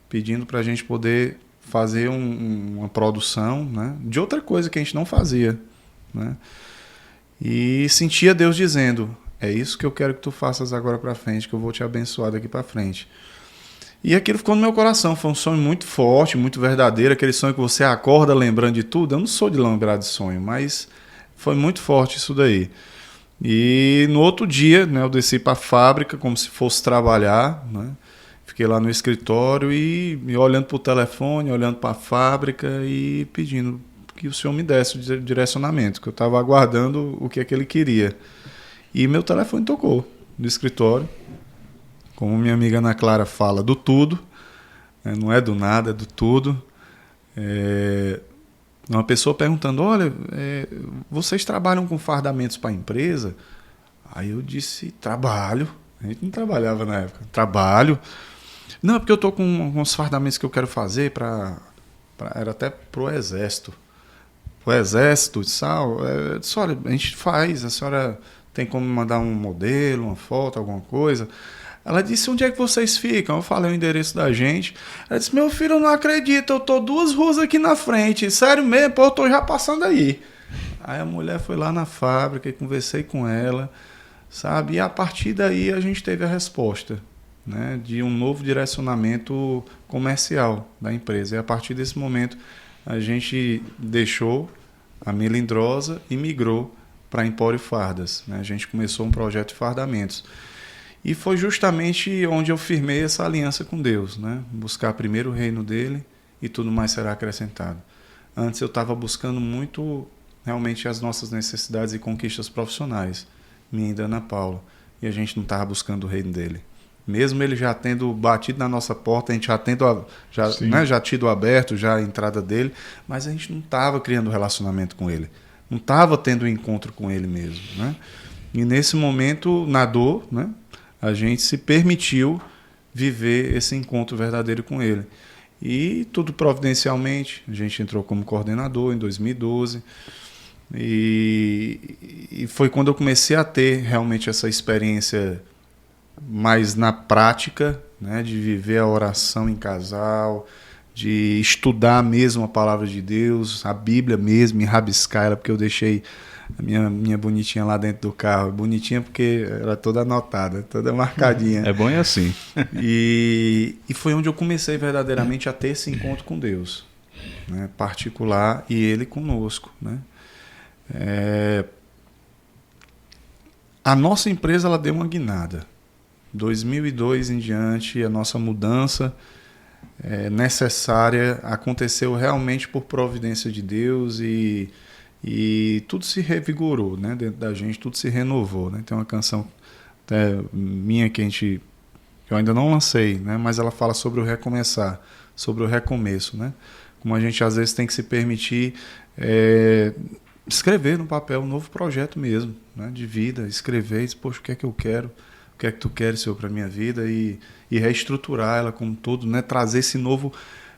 [SPEAKER 3] pedindo para a gente poder fazer uma produção, né, de outra coisa que a gente não fazia, né? E sentia Deus dizendo, é isso que eu quero que tu faças agora para frente, que eu vou te abençoar daqui para frente. E aquilo ficou no meu coração, foi um sonho muito forte, muito verdadeiro, aquele sonho que você acorda lembrando de tudo. Eu não sou de lembrar de sonho, mas foi muito forte isso daí. E no outro dia, né, eu desci para a fábrica como se fosse trabalhar, né? Fiquei lá no escritório e olhando para o telefone, olhando para a fábrica e pedindo que o senhor me desse o direcionamento, que eu estava aguardando o que é que ele queria. E meu telefone tocou no escritório. Como minha amiga Ana Clara fala, do tudo, né? Não é do nada, é do tudo. Uma pessoa perguntando, olha, vocês trabalham com fardamentos para a empresa? Aí eu disse, trabalho. A gente não trabalhava na época. Trabalho. Não, é porque eu estou com uns fardamentos que eu quero fazer era até para o Exército. O Exército, disse, olha, a gente faz, a senhora tem como me mandar um modelo, uma foto, alguma coisa? Ela disse, onde é que vocês ficam? Eu falei o endereço da gente. Ela disse, meu filho, eu não acredito, eu tô 2 ruas aqui na frente. Sério mesmo, pô, eu tô já passando aí. Aí a mulher foi lá na fábrica e conversei com ela, sabe? E a partir daí a gente teve a resposta, né, de um novo direcionamento comercial da empresa. E a partir desse momento a gente deixou a Melindrosa e migrou para Empório Fardas, né? A gente começou um projeto de fardamentos. E foi justamente onde eu firmei essa aliança com Deus, né? Buscar primeiro o reino dele e tudo mais será acrescentado. Antes eu estava buscando muito realmente as nossas necessidades e conquistas profissionais, minha e da Ana Paula, e a gente não estava buscando o reino dele. mesmo ele já tendo batido na nossa porta, a gente já tido aberto já a entrada dele, mas a gente não estava criando relacionamento com ele, não estava tendo um encontro com ele mesmo, né? E nesse momento, na dor, né, a gente se permitiu viver esse encontro verdadeiro com ele. E tudo providencialmente, a gente entrou como coordenador em 2012, e foi quando eu comecei a ter realmente essa experiência mais na prática, né, de viver a oração em casal, de estudar mesmo a palavra de Deus, a Bíblia mesmo, e rabiscar ela, porque eu deixei a minha bonitinha lá dentro do carro. Bonitinha porque era toda anotada, toda marcadinha.
[SPEAKER 1] É bom e assim.
[SPEAKER 3] E foi onde eu comecei verdadeiramente a ter esse encontro com Deus, né, particular, e Ele conosco, né? A nossa empresa, ela deu uma guinada. 2002 em diante, a nossa mudança necessária aconteceu realmente por providência de Deus, e tudo se revigorou, né? Dentro da gente, tudo se renovou, né? Tem uma canção até minha que eu ainda não lancei, né? Mas ela fala sobre o recomeçar, sobre o recomeço, né? Como a gente às vezes tem que se permitir escrever no papel um novo projeto mesmo, né? De vida, escrever e dizer, poxa, o que é que eu quero? O que é que tu queres, Senhor, para a minha vida? E reestruturar ela como todo, né? Trazer esse novo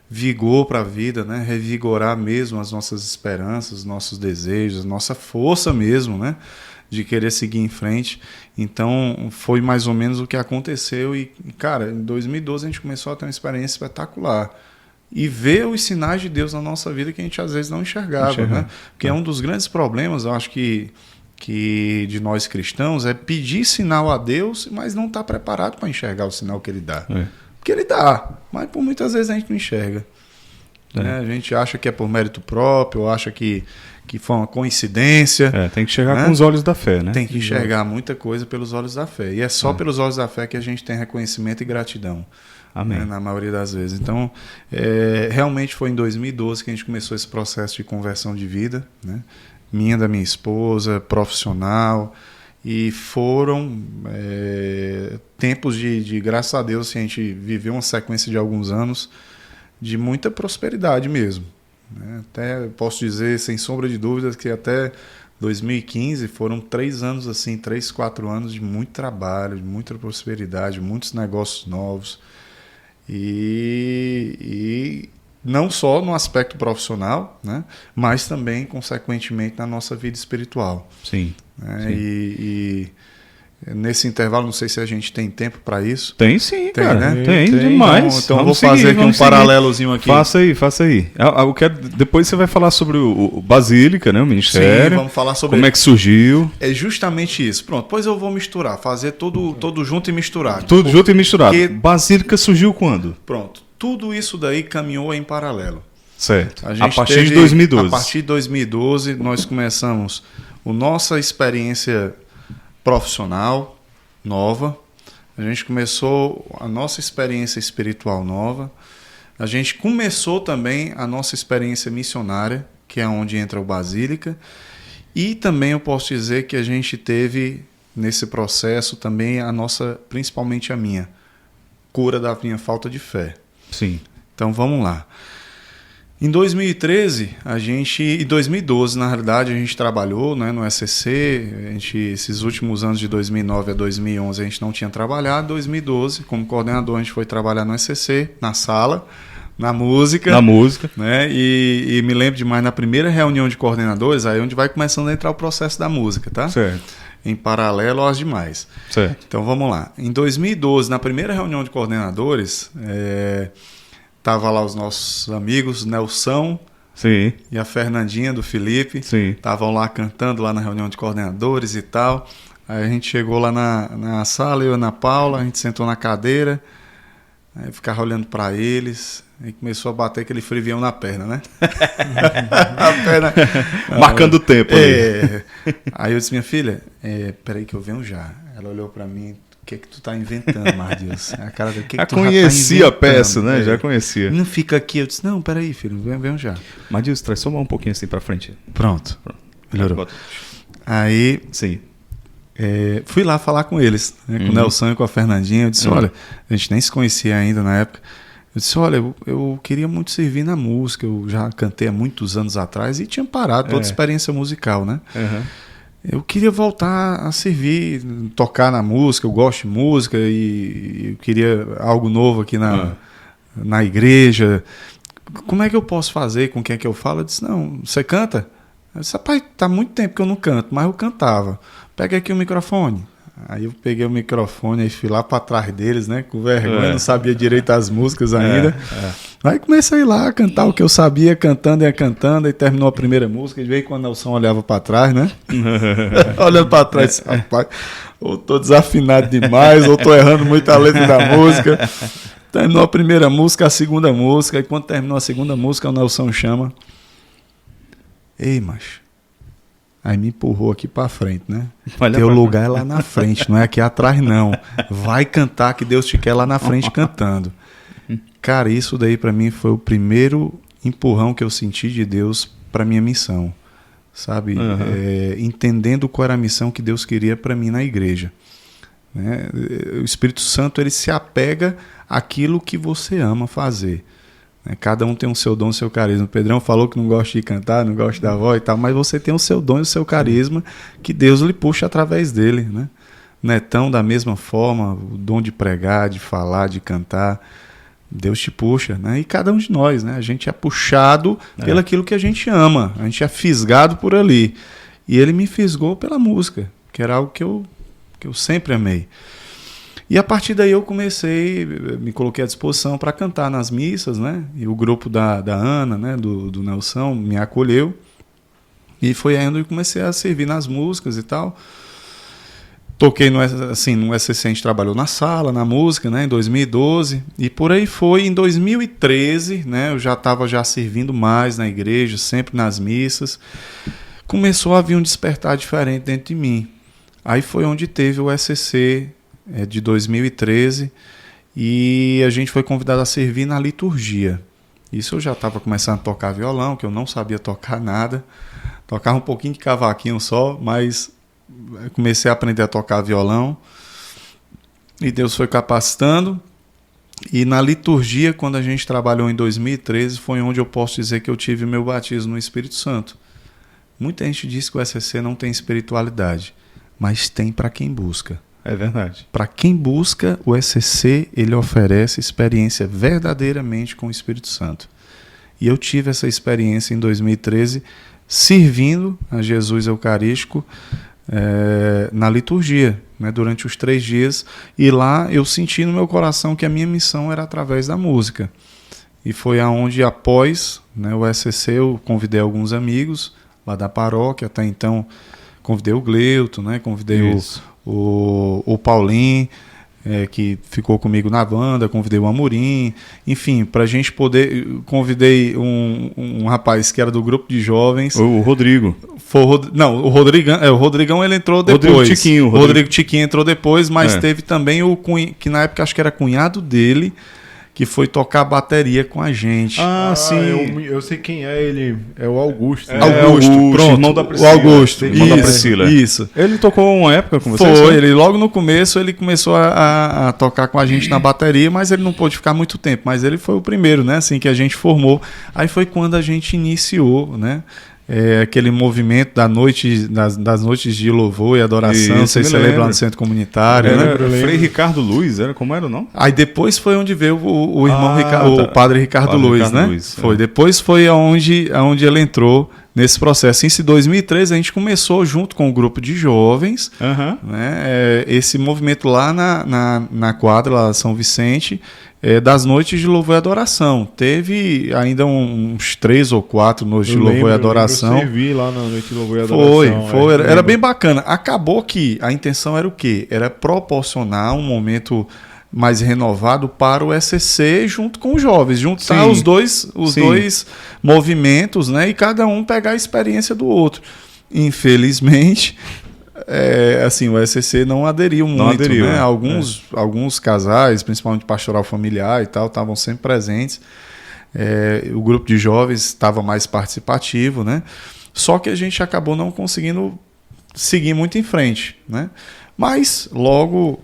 [SPEAKER 3] vigor para a vida, né? Revigorar mesmo as nossas esperanças, nossos desejos, nossa força mesmo, né? De querer seguir em frente. Então, foi mais ou menos o que aconteceu. E, cara, em 2012 a gente começou a ter uma experiência espetacular. E ver os sinais de Deus na nossa vida que a gente às vezes não enxergava, né? Porque é um dos grandes problemas, eu acho que de nós cristãos, é pedir sinal a Deus, mas não estar preparado para enxergar o sinal que Ele dá. Porque Ele dá, mas por muitas vezes a gente não enxerga. Né? A gente acha que é por mérito próprio, ou acha que foi uma coincidência.
[SPEAKER 1] Tem que enxergar, né? Com os olhos da fé, né?
[SPEAKER 3] Tem que enxergar muita coisa pelos olhos da fé. E é só pelos olhos da fé que a gente tem reconhecimento e gratidão. Amém. Né? Na maioria das vezes. Então, realmente foi em 2012 que a gente começou esse processo de conversão de vida, né? Da minha esposa, profissional, e foram tempos de graças a Deus, a gente viveu uma sequência de alguns anos de muita prosperidade mesmo, né? Até posso dizer, sem sombra de dúvidas, que até 2015 foram 3 anos assim, 3, 4 anos de muito trabalho, de muita prosperidade, muitos negócios novos, e não só no aspecto profissional, né, mas também, consequentemente, na nossa vida espiritual.
[SPEAKER 1] Sim.
[SPEAKER 3] Né? Sim. E nesse intervalo, não sei se a gente tem tempo para isso.
[SPEAKER 1] Tem sim,
[SPEAKER 3] tem,
[SPEAKER 1] cara.
[SPEAKER 3] Né?
[SPEAKER 1] Tem demais.
[SPEAKER 3] Então vou fazer aqui um paralelozinho aqui.
[SPEAKER 1] Faça aí. Eu quero, depois você vai falar sobre o Basílica, né, o ministério.
[SPEAKER 3] Sim, vamos falar sobre
[SPEAKER 1] como é que surgiu.
[SPEAKER 3] É justamente isso. Pronto, pois eu vou misturar, fazer tudo junto e misturado.
[SPEAKER 1] Tudo junto e misturado. Basílica surgiu quando?
[SPEAKER 3] Pronto. Tudo isso daí caminhou em paralelo.
[SPEAKER 1] Certo. A partir de 2012.
[SPEAKER 3] A partir de 2012, nós começamos a nossa experiência profissional nova. A gente começou a nossa experiência espiritual nova. A gente começou também a nossa experiência missionária, que é onde entra o Basílica. E também eu posso dizer que a gente teve, nesse processo, também principalmente a minha, cura da minha falta de fé.
[SPEAKER 1] Sim.
[SPEAKER 3] Então vamos lá. Em 2013, e 2012, na realidade, a gente trabalhou, né, no SCC. Esses últimos anos de 2009 a 2011 a gente não tinha trabalhado. Em 2012, como coordenador, a gente foi trabalhar no SCC, na sala, na música. Né, e me lembro demais, na primeira reunião de coordenadores, aí é onde vai começando a entrar o processo da música, tá?
[SPEAKER 1] Certo.
[SPEAKER 3] Em paralelo aos demais.
[SPEAKER 1] Certo.
[SPEAKER 3] Então vamos lá. Em 2012, na primeira reunião de coordenadores, tava lá os nossos amigos, Nelson,
[SPEAKER 1] sim,
[SPEAKER 3] e a Fernandinha do Felipe.
[SPEAKER 1] Sim.
[SPEAKER 3] Estavam lá cantando lá na reunião de coordenadores e tal. Aí a gente chegou lá na sala, eu e a Ana Paula, a gente sentou na cadeira, aí ficava olhando para eles. Aí começou a bater aquele frivião na perna, né? A perna...
[SPEAKER 1] Marcando o tempo ali.
[SPEAKER 3] Aí eu disse, minha filha, peraí que eu venho já. Ela olhou para mim, o que tu tá inventando, Mardios? A cara do que tu
[SPEAKER 1] conhecia a peça, né? Já conhecia.
[SPEAKER 3] Não fica aqui. Eu disse, não, peraí, filho, venho já.
[SPEAKER 1] Mardios, traz só um pouquinho assim para frente.
[SPEAKER 3] Pronto. Melhorou. Aí...
[SPEAKER 1] Sim.
[SPEAKER 3] fui lá falar com eles, né, com o Nelson e com a Fernandinha. Eu disse, olha, a gente nem se conhecia ainda na época. Eu disse, olha, eu queria muito servir na música, eu já cantei há muitos anos atrás e tinha parado toda a experiência musical, né? Eu queria voltar a servir, tocar na música, eu gosto de música e eu queria algo novo aqui na igreja. Como é que eu posso fazer? Com quem é que eu falo? Eu disse, não, você canta? Eu disse, rapaz, tá muito tempo que eu não canto, mas eu cantava. Pega aqui o microfone. Aí eu peguei o microfone e fui lá para trás deles, né? Com vergonha, não sabia direito as músicas ainda. Aí comecei lá a cantar o que eu sabia, cantando, aí terminou a primeira música, e veio quando o Nelson olhava para trás, né? Olhando para trás, rapaz, ou tô desafinado demais, ou tô errando muito a letra da música. Terminou a primeira música, a segunda música, e quando terminou a segunda música, o Nelson chama. Ei, macho. Aí me empurrou aqui pra frente, né? Teu lugar é lá na frente, não é aqui atrás, não. Vai cantar que Deus te quer lá na frente cantando. Cara, isso daí pra mim foi o primeiro empurrão que eu senti de Deus pra minha missão. Sabe? Entendendo qual era a missão que Deus queria pra mim na igreja. Né? O Espírito Santo, ele se apega àquilo que você ama fazer. Cada um tem o seu dom e o seu carisma. O Pedrão falou que não gosta de cantar, não gosta da voz e tal, mas você tem o seu dom e o seu carisma que Deus lhe puxa através dele, né? Netão, da mesma forma, o dom de pregar, de falar, de cantar, Deus te puxa, né? E cada um de nós, né? A gente é puxado pelo aquilo que a gente ama, a gente é fisgado por ali. E ele me fisgou pela música, que era algo que eu sempre amei. E a partir daí eu me coloquei à disposição para cantar nas missas, né? E o grupo da Ana, né? do Nelson, me acolheu. E foi aí onde eu comecei a servir nas músicas e tal. Toquei no SCC, a gente trabalhou na sala, na música, né? Em 2012. E por aí foi. Em 2013, né? Eu já estava servindo mais na igreja, sempre nas missas. Começou a vir um despertar diferente dentro de mim. Aí foi onde teve o SCC de 2013 e a gente foi convidado a servir na liturgia. Isso eu já estava começando a tocar violão, que eu não sabia tocar nada. Tocava um pouquinho de cavaquinho só, mas comecei a aprender a tocar violão e Deus foi capacitando. E na liturgia, quando a gente trabalhou em 2013, foi onde eu posso dizer que eu tive meu batismo no Espírito Santo. Muita gente diz que o SCC não tem espiritualidade, mas tem para quem busca.
[SPEAKER 1] É verdade.
[SPEAKER 3] Para quem busca, o SCC, ele oferece experiência verdadeiramente com o Espírito Santo. E eu tive essa experiência em 2013, servindo a Jesus Eucarístico na liturgia, né, durante os 3 dias. E lá eu senti no meu coração que a minha missão era através da música. E foi aonde, após, né, o SCC, eu convidei alguns amigos lá da paróquia. Até então, convidei o Gleuto, né, convidei o Paulinho, que ficou comigo na banda, convidei o Amorim, enfim, pra gente poder... Convidei um rapaz que era do grupo de jovens.
[SPEAKER 1] O Rodrigo.
[SPEAKER 3] Não, o Rodrigão ele entrou depois. Rodrigo Tiquinho entrou depois, mas teve também que na época acho que era cunhado dele, que foi tocar bateria com a gente.
[SPEAKER 2] Sim. Eu sei quem é ele. É o Augusto.
[SPEAKER 3] Augusto, pronto.
[SPEAKER 1] Irmão da Priscila.
[SPEAKER 3] O Augusto.
[SPEAKER 1] Irmão da Priscila.
[SPEAKER 3] Isso.
[SPEAKER 1] Ele tocou uma época com vocês?
[SPEAKER 3] Foi. Ele, logo no começo, ele começou a tocar com a gente na bateria, mas ele não pôde ficar muito tempo. Mas ele foi o primeiro, né? Assim que a gente formou. Aí foi quando a gente iniciou, né? Aquele movimento das noites de louvor e adoração, vocês celebram no centro comunitário, né?
[SPEAKER 1] Frei Ricardo Luiz, como era o nome?
[SPEAKER 3] Aí depois foi onde veio o irmão o padre Ricardo Luiz,
[SPEAKER 1] Ricardo
[SPEAKER 3] né?
[SPEAKER 1] Luiz,
[SPEAKER 3] foi. Depois foi aonde ele entrou nesse processo. Em 2013 a gente começou junto com o grupo de jovens, né? Esse movimento lá na quadra, lá São Vicente, das noites de louvor e adoração. Teve ainda uns 3 ou 4 noites de louvor e adoração.
[SPEAKER 2] Eu servi lá na noite de louvor e adoração.
[SPEAKER 3] Foi. Era bem bacana. Acabou que a intenção era o quê? Era proporcionar um momento mais renovado para o SCC junto com os jovens, juntar os dois movimentos, né? E cada um pegar a experiência do outro. Infelizmente, o SCC não aderiu muito, né? Alguns casais, principalmente pastoral familiar e tal, estavam sempre presentes. O grupo de jovens estava mais participativo, né? Só que a gente acabou não conseguindo seguir muito em frente, né? Mas logo,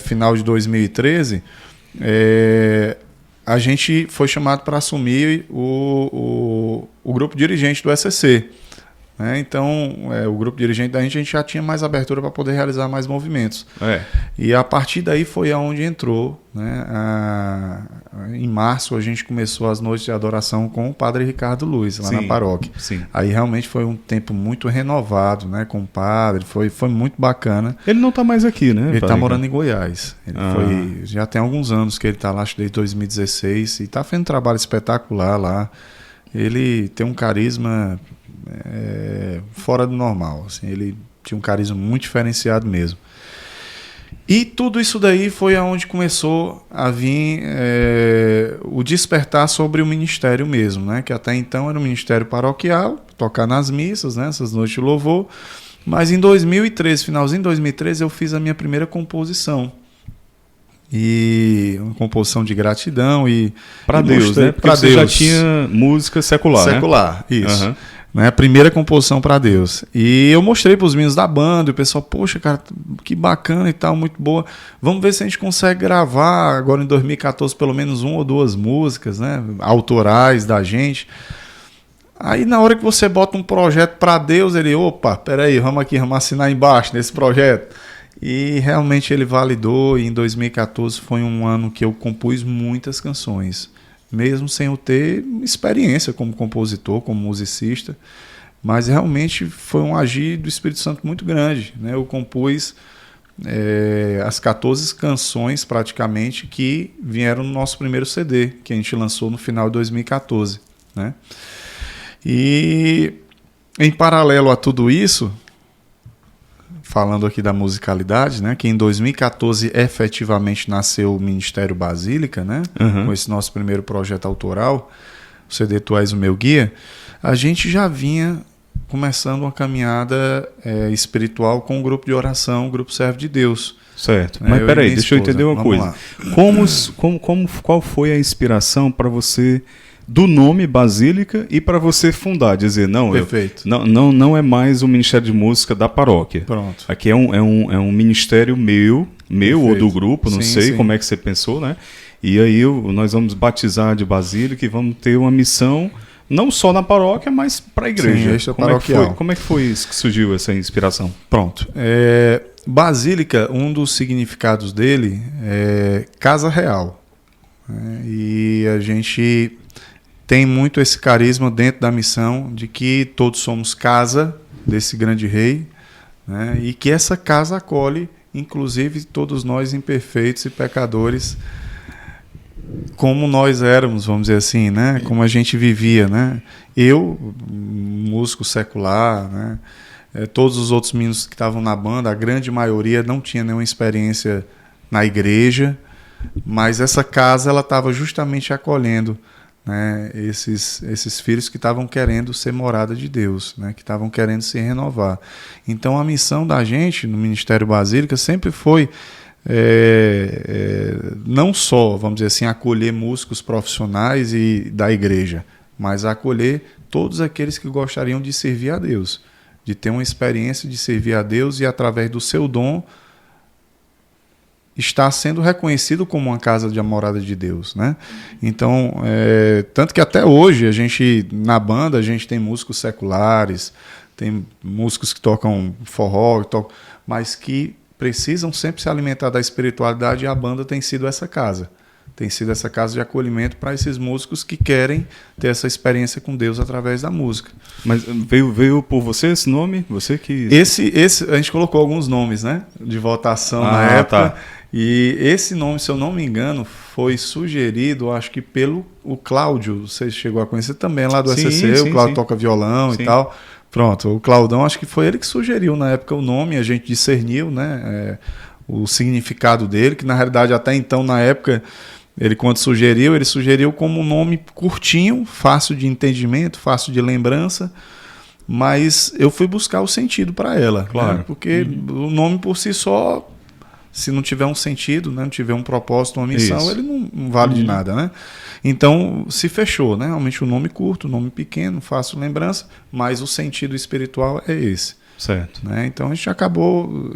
[SPEAKER 3] final de 2013, a gente foi chamado para assumir o grupo dirigente do SCC. Então, o grupo dirigente da gente já tinha mais abertura para poder realizar mais movimentos. E a partir daí foi aonde entrou, né? Em março a gente começou as noites de adoração com o Padre Ricardo Luiz, lá na paróquia.
[SPEAKER 1] Sim.
[SPEAKER 3] Aí realmente foi um tempo muito renovado, né, com o padre, foi muito bacana.
[SPEAKER 1] Ele não está mais aqui, né?
[SPEAKER 3] Ele está morando em Goiás. Já tem alguns anos que ele está lá, acho que desde 2016, e está fazendo um trabalho espetacular lá. Ele tem um carisma fora do normal, assim, ele tinha um carisma muito diferenciado mesmo. E tudo isso daí foi aonde começou a vir o despertar sobre o ministério mesmo, né? Que até então era um ministério paroquial, tocar nas missas, né? Essas noites de louvor. Mas em 2013, finalzinho de 2013, eu fiz a minha primeira composição. E uma composição de gratidão e
[SPEAKER 1] para Deus, né? Porque você já tinha música secular,
[SPEAKER 3] secular, né? Isso. Né, a primeira composição para Deus. E eu mostrei para os meninos da banda, e o pessoal, poxa, cara, que bacana e tal, muito boa. Vamos ver se a gente consegue gravar agora em 2014 pelo menos 1 ou 2 músicas, né, autorais da gente. Aí na hora que você bota um projeto para Deus, ele, opa, peraí, vamos assinar embaixo nesse projeto. E realmente ele validou, e em 2014 foi um ano que eu compus muitas canções. Mesmo sem eu ter experiência como compositor, como musicista, mas realmente foi um agir do Espírito Santo muito grande, né? Eu compus as 14 canções praticamente que vieram no nosso primeiro CD, que a gente lançou no final de 2014, né? E em paralelo a tudo isso, falando aqui da musicalidade, né, que em 2014 efetivamente nasceu o Ministério Basílica, né, com esse nosso primeiro projeto autoral, o CD Tu És o Meu Guia, a gente já vinha começando uma caminhada espiritual com o grupo de oração, o Grupo Servo de Deus.
[SPEAKER 1] Certo, mas peraí, deixa eu entender uma coisa. Qual foi a inspiração para você do nome Basílica e para você fundar, dizer, não, não é mais um ministério de música da paróquia.
[SPEAKER 3] Pronto.
[SPEAKER 1] Aqui é um ministério meu
[SPEAKER 3] Perfeito.
[SPEAKER 1] Ou do grupo, não sei
[SPEAKER 3] sim.
[SPEAKER 1] como é que você pensou, né? E aí nós vamos batizar de Basílica e vamos ter uma missão não só na paróquia, mas para a igreja.
[SPEAKER 3] Sim, paroquial.
[SPEAKER 1] Como é que foi que surgiu essa inspiração?
[SPEAKER 3] Pronto. Basílica, um dos significados dele é casa real. E a gente tem muito esse carisma dentro da missão de que todos somos casa desse grande rei, né? E que essa casa acolhe, inclusive, todos nós imperfeitos e pecadores, como nós éramos, vamos dizer assim, né? Como a gente vivia, né? Eu, músico secular, né? Todos os outros meninos que estavam na banda, a grande maioria não tinha nenhuma experiência na igreja, mas essa casa ela estava justamente acolhendo, né, esses filhos que estavam querendo ser morada de Deus, né, que estavam querendo se renovar. Então a missão da gente no Ministério Basílica sempre foi não só, vamos dizer assim, acolher músicos profissionais e da igreja, mas acolher todos aqueles que gostariam de servir a Deus, de ter uma experiência de servir a Deus e através do seu dom está sendo reconhecido como uma casa de morada de Deus, né? Então, tanto que até hoje a gente, na banda, a gente tem músicos seculares, tem músicos que tocam forró, mas que precisam sempre se alimentar da espiritualidade, e a banda tem sido essa casa. Tem sido essa casa de acolhimento para esses músicos que querem ter essa experiência com Deus através da música.
[SPEAKER 1] Mas veio por você esse nome? Você que...
[SPEAKER 3] Esse a gente colocou alguns nomes, né, de votação na época. Tá. E esse nome, se eu não me engano, foi sugerido, acho que pelo o Cláudio, você chegou a conhecer também lá do SCC, o Cláudio toca violão e tal. Pronto, o Claudão, acho que foi ele que sugeriu na época o nome, a gente discerniu, né, o significado dele, que na realidade até então, na época, ele sugeriu como um nome curtinho, fácil de entendimento, fácil de lembrança, mas eu fui buscar o sentido para ela,
[SPEAKER 1] claro,
[SPEAKER 3] né, porque o nome por si só, se não tiver um sentido, né, não tiver um propósito, uma missão, ele não vale de nada, né? Então se fechou, né? Realmente um nome curto, um nome pequeno, fácil lembrança, mas o sentido espiritual é esse.
[SPEAKER 1] Certo.
[SPEAKER 3] Né? Então a gente acabou,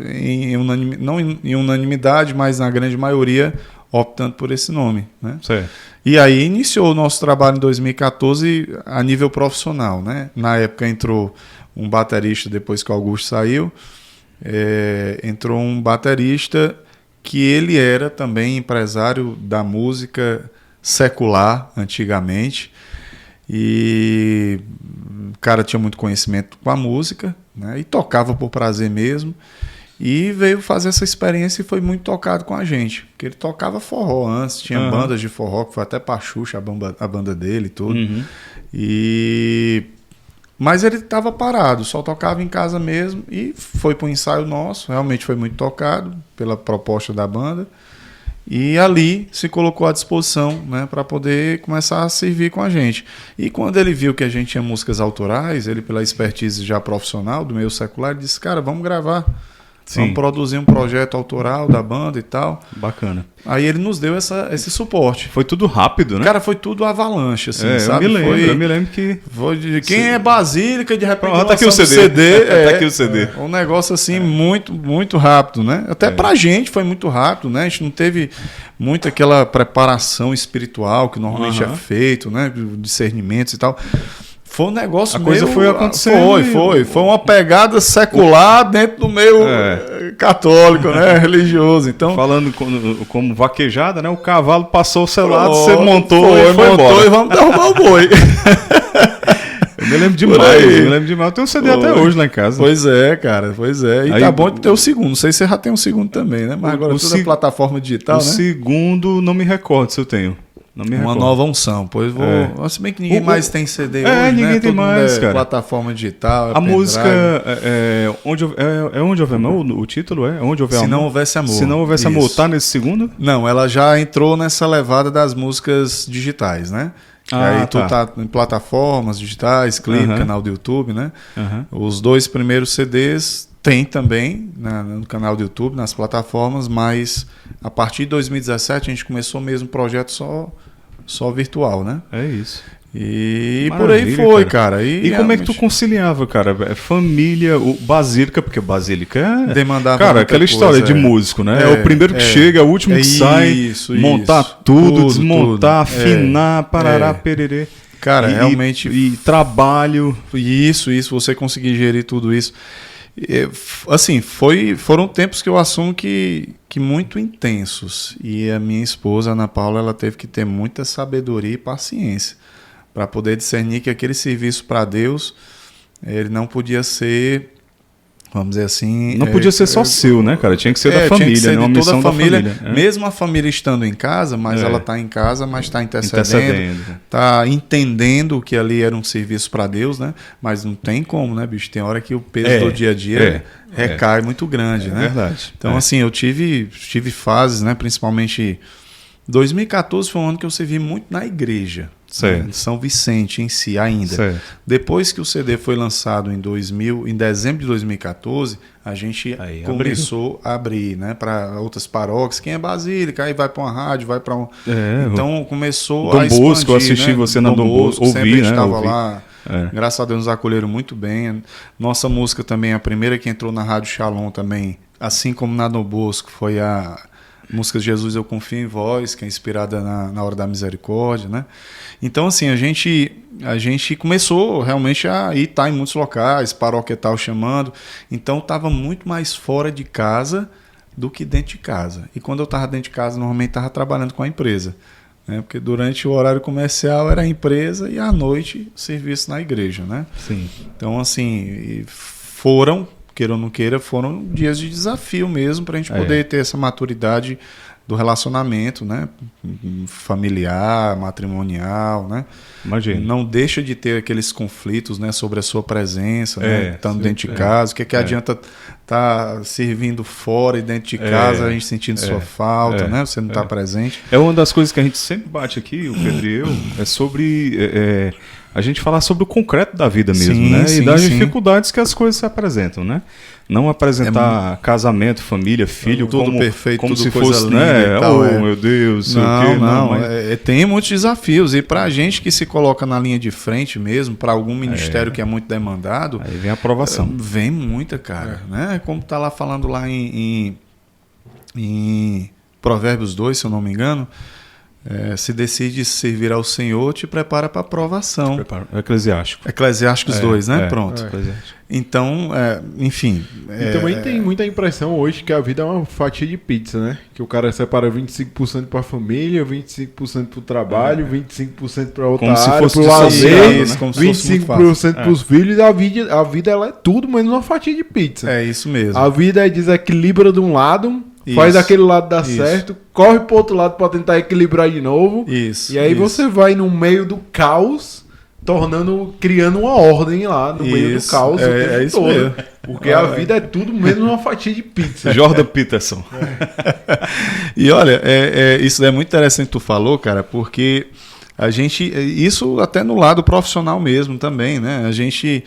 [SPEAKER 3] não em unanimidade, mas na grande maioria, optando por esse nome. Né?
[SPEAKER 1] Certo.
[SPEAKER 3] E aí iniciou o nosso trabalho em 2014 a nível profissional. Né? Na época entrou um baterista, depois que o Augusto saiu, entrou um baterista que ele era também empresário da música secular antigamente, e o cara tinha muito conhecimento com a música, né? E tocava por prazer mesmo, e veio fazer essa experiência e foi muito tocado com a gente, porque ele tocava forró antes, tinha bandas de forró, que foi até Pachucha, a banda dele e tudo. Mas ele estava parado, só tocava em casa mesmo, e foi para o ensaio nosso, realmente foi muito tocado pela proposta da banda, e ali se colocou à disposição, né, para poder começar a servir com a gente. E quando ele viu que a gente tinha músicas autorais, ele, pela expertise já profissional do meio secular, ele disse: cara, vamos gravar.
[SPEAKER 1] Sim.
[SPEAKER 3] Vamos produzir um projeto autoral da banda e tal.
[SPEAKER 1] Bacana.
[SPEAKER 3] Aí ele nos deu esse suporte.
[SPEAKER 1] Foi tudo rápido, né?
[SPEAKER 3] Cara, foi tudo avalanche, assim, sabe?
[SPEAKER 1] Eu me lembro que...
[SPEAKER 3] Foi de quem é Basílica, de repente...
[SPEAKER 1] Tá aqui o CD. Tá aqui o CD.
[SPEAKER 3] Um negócio assim, muito, muito rápido, né? Até pra gente foi muito rápido, né? A gente não teve muito aquela preparação espiritual que normalmente é feito, né? Discernimentos e tal. Foi um negócio
[SPEAKER 1] A coisa foi acontecendo.
[SPEAKER 3] Foi uma pegada secular dentro do meio católico, né? Religioso. Então,
[SPEAKER 1] falando como vaquejada, né? O cavalo passou o selado, você montou e foi embora.
[SPEAKER 3] E vamos derrubar o boi.
[SPEAKER 1] Eu me lembro demais, Eu tenho um CD até hoje lá em casa.
[SPEAKER 3] Pois é, cara, pois é. E
[SPEAKER 1] aí,
[SPEAKER 3] tá bom de ter o segundo. Não sei se você já tem um segundo também, né? Mas agora tudo é plataforma digital, né?
[SPEAKER 1] O segundo, não me recordo se eu tenho.
[SPEAKER 3] Uma nova unção, pois vou. Se bem que ninguém mais tem CD hoje,
[SPEAKER 1] ninguém
[SPEAKER 3] né?
[SPEAKER 1] tem mais, cara.
[SPEAKER 3] Plataforma digital.
[SPEAKER 1] A música onde houver amor, o título é Onde Houver Amor.
[SPEAKER 3] Se não houvesse amor.
[SPEAKER 1] Se não houvesse amor, tá nesse segundo?
[SPEAKER 3] Não, ela já entrou nessa levada das músicas digitais, né? Aí tu tá em plataformas digitais, clipe, canal do YouTube, né? Os 2 primeiros CDs tem também no canal do YouTube, nas plataformas, mas a partir de 2017 a gente começou mesmo um projeto só virtual, né?
[SPEAKER 1] É isso.
[SPEAKER 3] E
[SPEAKER 1] Maravilha,
[SPEAKER 3] por aí foi, cara.
[SPEAKER 1] E como é que tu conciliava, cara? Família, Basílica, porque Basílica
[SPEAKER 3] demandava
[SPEAKER 1] cara, aquela história de músico, né? É o primeiro que chega, é o último que sai, montar tudo, desmontar, afinar, parará, pererê.
[SPEAKER 3] Cara, realmente...
[SPEAKER 1] E trabalho.
[SPEAKER 3] Isso, você conseguir gerir tudo isso. Assim, foram tempos que eu assumo que muito intensos. E a minha esposa, Ana Paula, ela teve que ter muita sabedoria e paciência para poder discernir que aquele serviço para Deus, ele não podia ser, vamos dizer assim...
[SPEAKER 1] Não podia ser só seu, né, cara? Tinha que ser da família,
[SPEAKER 3] tinha que ser
[SPEAKER 1] né? Uma
[SPEAKER 3] de toda
[SPEAKER 1] missão
[SPEAKER 3] a família.
[SPEAKER 1] da família.
[SPEAKER 3] Mesmo a família estando em casa, mas ela está em casa, mas está intercedendo, está entendendo que ali era um serviço para Deus, né? Mas não tem como, né, bicho? Tem hora que o peso do dia a dia recai muito grande, né?
[SPEAKER 1] Verdade.
[SPEAKER 3] Então, assim, eu tive fases, né? Principalmente 2014 foi um ano que eu servi muito na igreja.
[SPEAKER 1] Certo.
[SPEAKER 3] Em São Vicente em si ainda.
[SPEAKER 1] Certo.
[SPEAKER 3] Depois que o CD foi lançado em dezembro de 2014, a gente começou a abrir, né, para outras paróquias. Quem é Basílica, aí vai para uma rádio, vai para um... Então começou a expandir. Dom Bosco,
[SPEAKER 1] eu assisti, né? Você na Dom Bosco,
[SPEAKER 3] ouvi,
[SPEAKER 1] sempre
[SPEAKER 3] estava lá. Graças a Deus nos acolheram muito bem. Nossa música também, a primeira que entrou na Rádio Shalom também, assim como na Dom Bosco, foi a música Jesus Eu Confio em Vós, que é inspirada na Hora da Misericórdia, né? Então, assim, a gente começou realmente a estar em muitos locais, paróquia tal chamando, então estava muito mais fora de casa do que dentro de casa. E quando eu estava dentro de casa, normalmente estava trabalhando com a empresa, né? Porque durante o horário comercial era a empresa e à noite serviço na igreja, né?
[SPEAKER 1] Sim.
[SPEAKER 3] Então, assim, foram, queira ou não queira, foram dias de desafio mesmo para a gente poder ter essa maturidade do relacionamento, né? Familiar, matrimonial, né?
[SPEAKER 1] Imagina.
[SPEAKER 3] Não deixa de ter aqueles conflitos, né, sobre a sua presença, né, estando dentro de casa. O que adianta estar servindo fora e dentro de casa, a gente sentindo sua falta, né? Você não está presente.
[SPEAKER 1] É uma das coisas que a gente sempre bate aqui, o Pedro e eu, é sobre a gente falar sobre o concreto da vida mesmo,
[SPEAKER 3] Sim,
[SPEAKER 1] né?
[SPEAKER 3] sim,
[SPEAKER 1] E das
[SPEAKER 3] sim.
[SPEAKER 1] dificuldades que as coisas se apresentam, né? Não apresentar casamento, família, filho,
[SPEAKER 3] Tudo
[SPEAKER 1] como,
[SPEAKER 3] perfeito,
[SPEAKER 1] como
[SPEAKER 3] tudo
[SPEAKER 1] se
[SPEAKER 3] coisa
[SPEAKER 1] fosse,
[SPEAKER 3] linda
[SPEAKER 1] né?
[SPEAKER 3] e tal,
[SPEAKER 1] Oh, meu Deus, sei o quê. Mas-
[SPEAKER 3] Tem muitos desafios. E pra gente que se coloca na linha de frente mesmo, para algum ministério que é muito demandado,
[SPEAKER 1] Aí vem a aprovação.
[SPEAKER 3] vem muita, cara. Né? Como tá lá falando lá em Provérbios 2, se eu não me engano, se decide servir ao Senhor, te prepara para a aprovação.
[SPEAKER 1] Preparo. Eclesiástico.
[SPEAKER 3] Eclesiásticos 2, né? Pronto.
[SPEAKER 1] Eclesiástico.
[SPEAKER 3] Então, enfim.
[SPEAKER 2] E também tem muita impressão hoje que a vida é uma fatia de pizza, né? Que o cara separa 25% para a família, 25% para o trabalho, 25% para outra
[SPEAKER 1] Como se
[SPEAKER 2] área,
[SPEAKER 1] fosse
[SPEAKER 2] para o
[SPEAKER 1] dissociado,
[SPEAKER 2] lazer,
[SPEAKER 3] né? Como se fosse muito
[SPEAKER 2] 25% para os filhos. A vida ela é tudo menos uma fatia de pizza.
[SPEAKER 3] É isso mesmo.
[SPEAKER 2] A vida desequilibra de um lado, faz
[SPEAKER 3] Isso.
[SPEAKER 2] aquele lado dar
[SPEAKER 3] Isso.
[SPEAKER 2] certo, corre pro outro lado para tentar equilibrar de novo.
[SPEAKER 3] Isso.
[SPEAKER 2] E aí
[SPEAKER 3] isso.
[SPEAKER 2] você vai no meio do caos, criando uma ordem lá no meio do
[SPEAKER 3] Isso.
[SPEAKER 2] caos o tempo
[SPEAKER 3] É isso
[SPEAKER 2] todo.
[SPEAKER 3] mesmo.
[SPEAKER 2] Porque a vida é tudo menos uma fatia de pizza.
[SPEAKER 1] Jordan Peterson.
[SPEAKER 3] E olha, isso é muito interessante que tu falou, cara, porque a gente, isso até no lado profissional mesmo também, né? A gente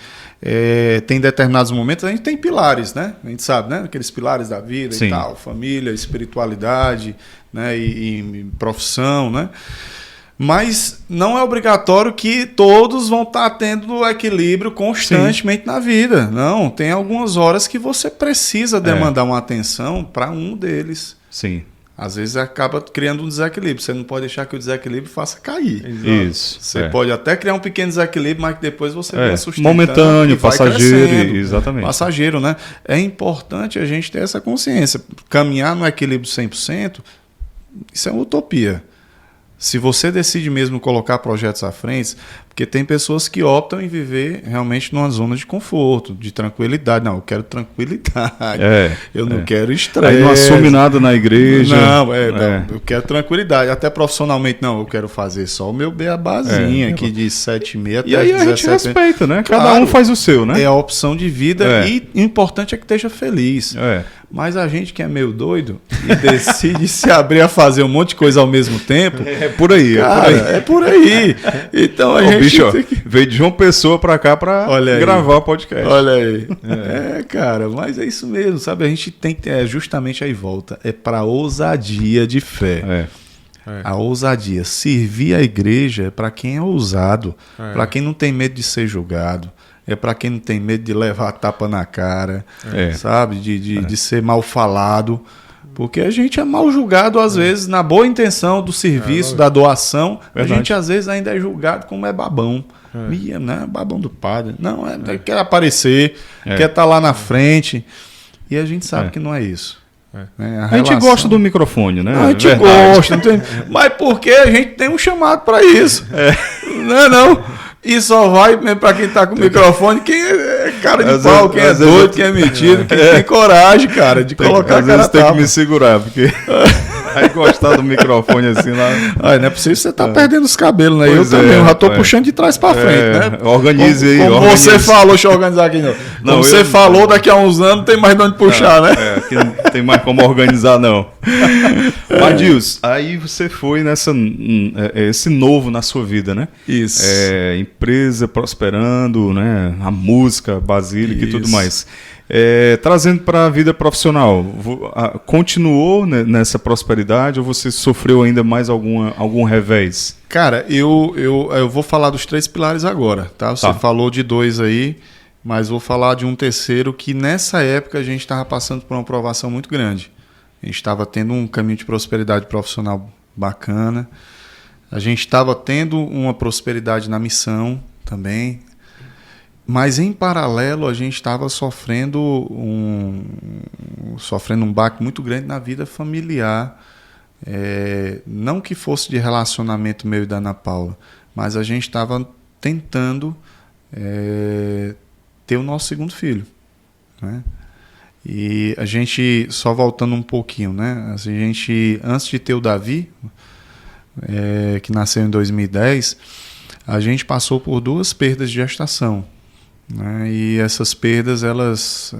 [SPEAKER 3] tem determinados momentos, a gente tem pilares, né? A gente sabe, né? Aqueles pilares da vida
[SPEAKER 1] Sim.
[SPEAKER 3] e tal, família, espiritualidade, né? E profissão, né? Mas não é obrigatório que todos vão estar tendo equilíbrio constantemente na vida. Não, tem algumas horas que você precisa demandar uma atenção para um deles.
[SPEAKER 1] Sim.
[SPEAKER 3] Às vezes acaba criando um desequilíbrio. Você não pode deixar que o desequilíbrio faça cair.
[SPEAKER 1] Isso.
[SPEAKER 3] Você pode até criar um pequeno desequilíbrio, mas que depois você vai sustentando.
[SPEAKER 1] Momentâneo,
[SPEAKER 3] e vai
[SPEAKER 1] passageiro,
[SPEAKER 3] crescendo.
[SPEAKER 1] exatamente.
[SPEAKER 3] Passageiro, né? É importante a gente ter essa consciência. Caminhar no equilíbrio 100%, isso é uma utopia. Se você decide mesmo colocar projetos à frente, porque tem pessoas que optam em viver realmente numa zona de conforto, de tranquilidade. Não, eu quero tranquilidade. Eu não quero estresse.
[SPEAKER 1] Aí não assume nada na igreja.
[SPEAKER 3] Não, eu quero tranquilidade. Até profissionalmente, não, eu quero fazer só o meu beabazinho aqui de 7h30 até
[SPEAKER 1] E aí a gente
[SPEAKER 3] 17h.
[SPEAKER 1] respeita, né? Cada
[SPEAKER 3] Claro,
[SPEAKER 1] um faz o seu, né?
[SPEAKER 3] É a opção de vida e o importante é que esteja feliz.
[SPEAKER 1] É.
[SPEAKER 3] Mas a gente que é meio doido e decide se abrir a fazer um monte de coisa ao mesmo tempo,
[SPEAKER 1] É por aí,
[SPEAKER 3] cara, é por aí. Então a
[SPEAKER 1] O
[SPEAKER 3] gente
[SPEAKER 1] bicho, ó,
[SPEAKER 3] tem que...
[SPEAKER 1] veio de João Pessoa pra cá pra
[SPEAKER 3] Olha aí.
[SPEAKER 1] gravar o podcast.
[SPEAKER 3] Olha aí. Cara, mas é isso mesmo, sabe? A gente tem que justamente aí volta. É para ousadia de fé. A ousadia. Servir a igreja é para quem é ousado, para quem não tem medo de ser julgado. É para quem não tem medo de levar tapa na cara, sabe? De ser mal falado. Porque a gente é mal julgado, às vezes, na boa intenção do serviço, da doação.
[SPEAKER 1] Verdade.
[SPEAKER 3] A gente, às vezes, ainda é julgado como é babão. Né? Babão do padre. Não, quer aparecer, quer estar lá na frente. E a gente sabe que não é isso. Né?
[SPEAKER 1] A gente gosta do microfone, né?
[SPEAKER 3] A gente
[SPEAKER 1] Verdade.
[SPEAKER 3] gosta. Mas porque a gente tem um chamado para isso. Não. E só vai mesmo para quem tá com o microfone, quem é cara de
[SPEAKER 1] Às
[SPEAKER 3] pau,
[SPEAKER 1] vezes-
[SPEAKER 3] quem é
[SPEAKER 1] às vezes
[SPEAKER 3] doido,
[SPEAKER 1] eu-
[SPEAKER 3] quem é metido, quem tem coragem, cara, de colocar a
[SPEAKER 1] Às
[SPEAKER 3] cara
[SPEAKER 1] vezes tem que
[SPEAKER 3] tapa.
[SPEAKER 1] me segurar, porque aí gostar do microfone assim lá.
[SPEAKER 3] Ai, não é possível, você tá perdendo os cabelos, né?
[SPEAKER 1] Pois
[SPEAKER 3] Eu também, eu já tô
[SPEAKER 1] é.
[SPEAKER 3] puxando de trás para frente, né?
[SPEAKER 1] Organize aí,
[SPEAKER 3] Como
[SPEAKER 1] organize.
[SPEAKER 3] você falou, deixa eu organizar aqui, não.
[SPEAKER 1] Não,
[SPEAKER 3] Como você
[SPEAKER 1] eu-
[SPEAKER 3] falou, daqui a uns anos não tem mais de onde puxar, né?
[SPEAKER 1] Que não tem mais como organizar, não. Madils, aí você foi esse novo na sua vida, né?
[SPEAKER 3] Isso.
[SPEAKER 1] Empresa prosperando, né? A música, Basílica e tudo
[SPEAKER 3] Isso.
[SPEAKER 1] mais. Trazendo para a vida profissional, continuou nessa prosperidade ou você sofreu ainda mais algum revés?
[SPEAKER 3] Cara, eu vou falar dos 3 pilares agora, tá? Você falou de 2 aí, mas vou falar de um terceiro que nessa época a gente estava passando por uma provação muito grande. A gente estava tendo um caminho de prosperidade profissional bacana. A gente estava tendo uma prosperidade na missão também. Mas em paralelo a gente estava sofrendo um baque muito grande na vida familiar. Não que fosse de relacionamento meu e da Ana Paula, mas a gente estava tentando ter o nosso segundo filho, né? E a gente, só voltando um pouquinho, né? A gente, antes de ter o Davi, que nasceu em 2010, a gente passou por 2 perdas de gestação, né? E essas perdas, elas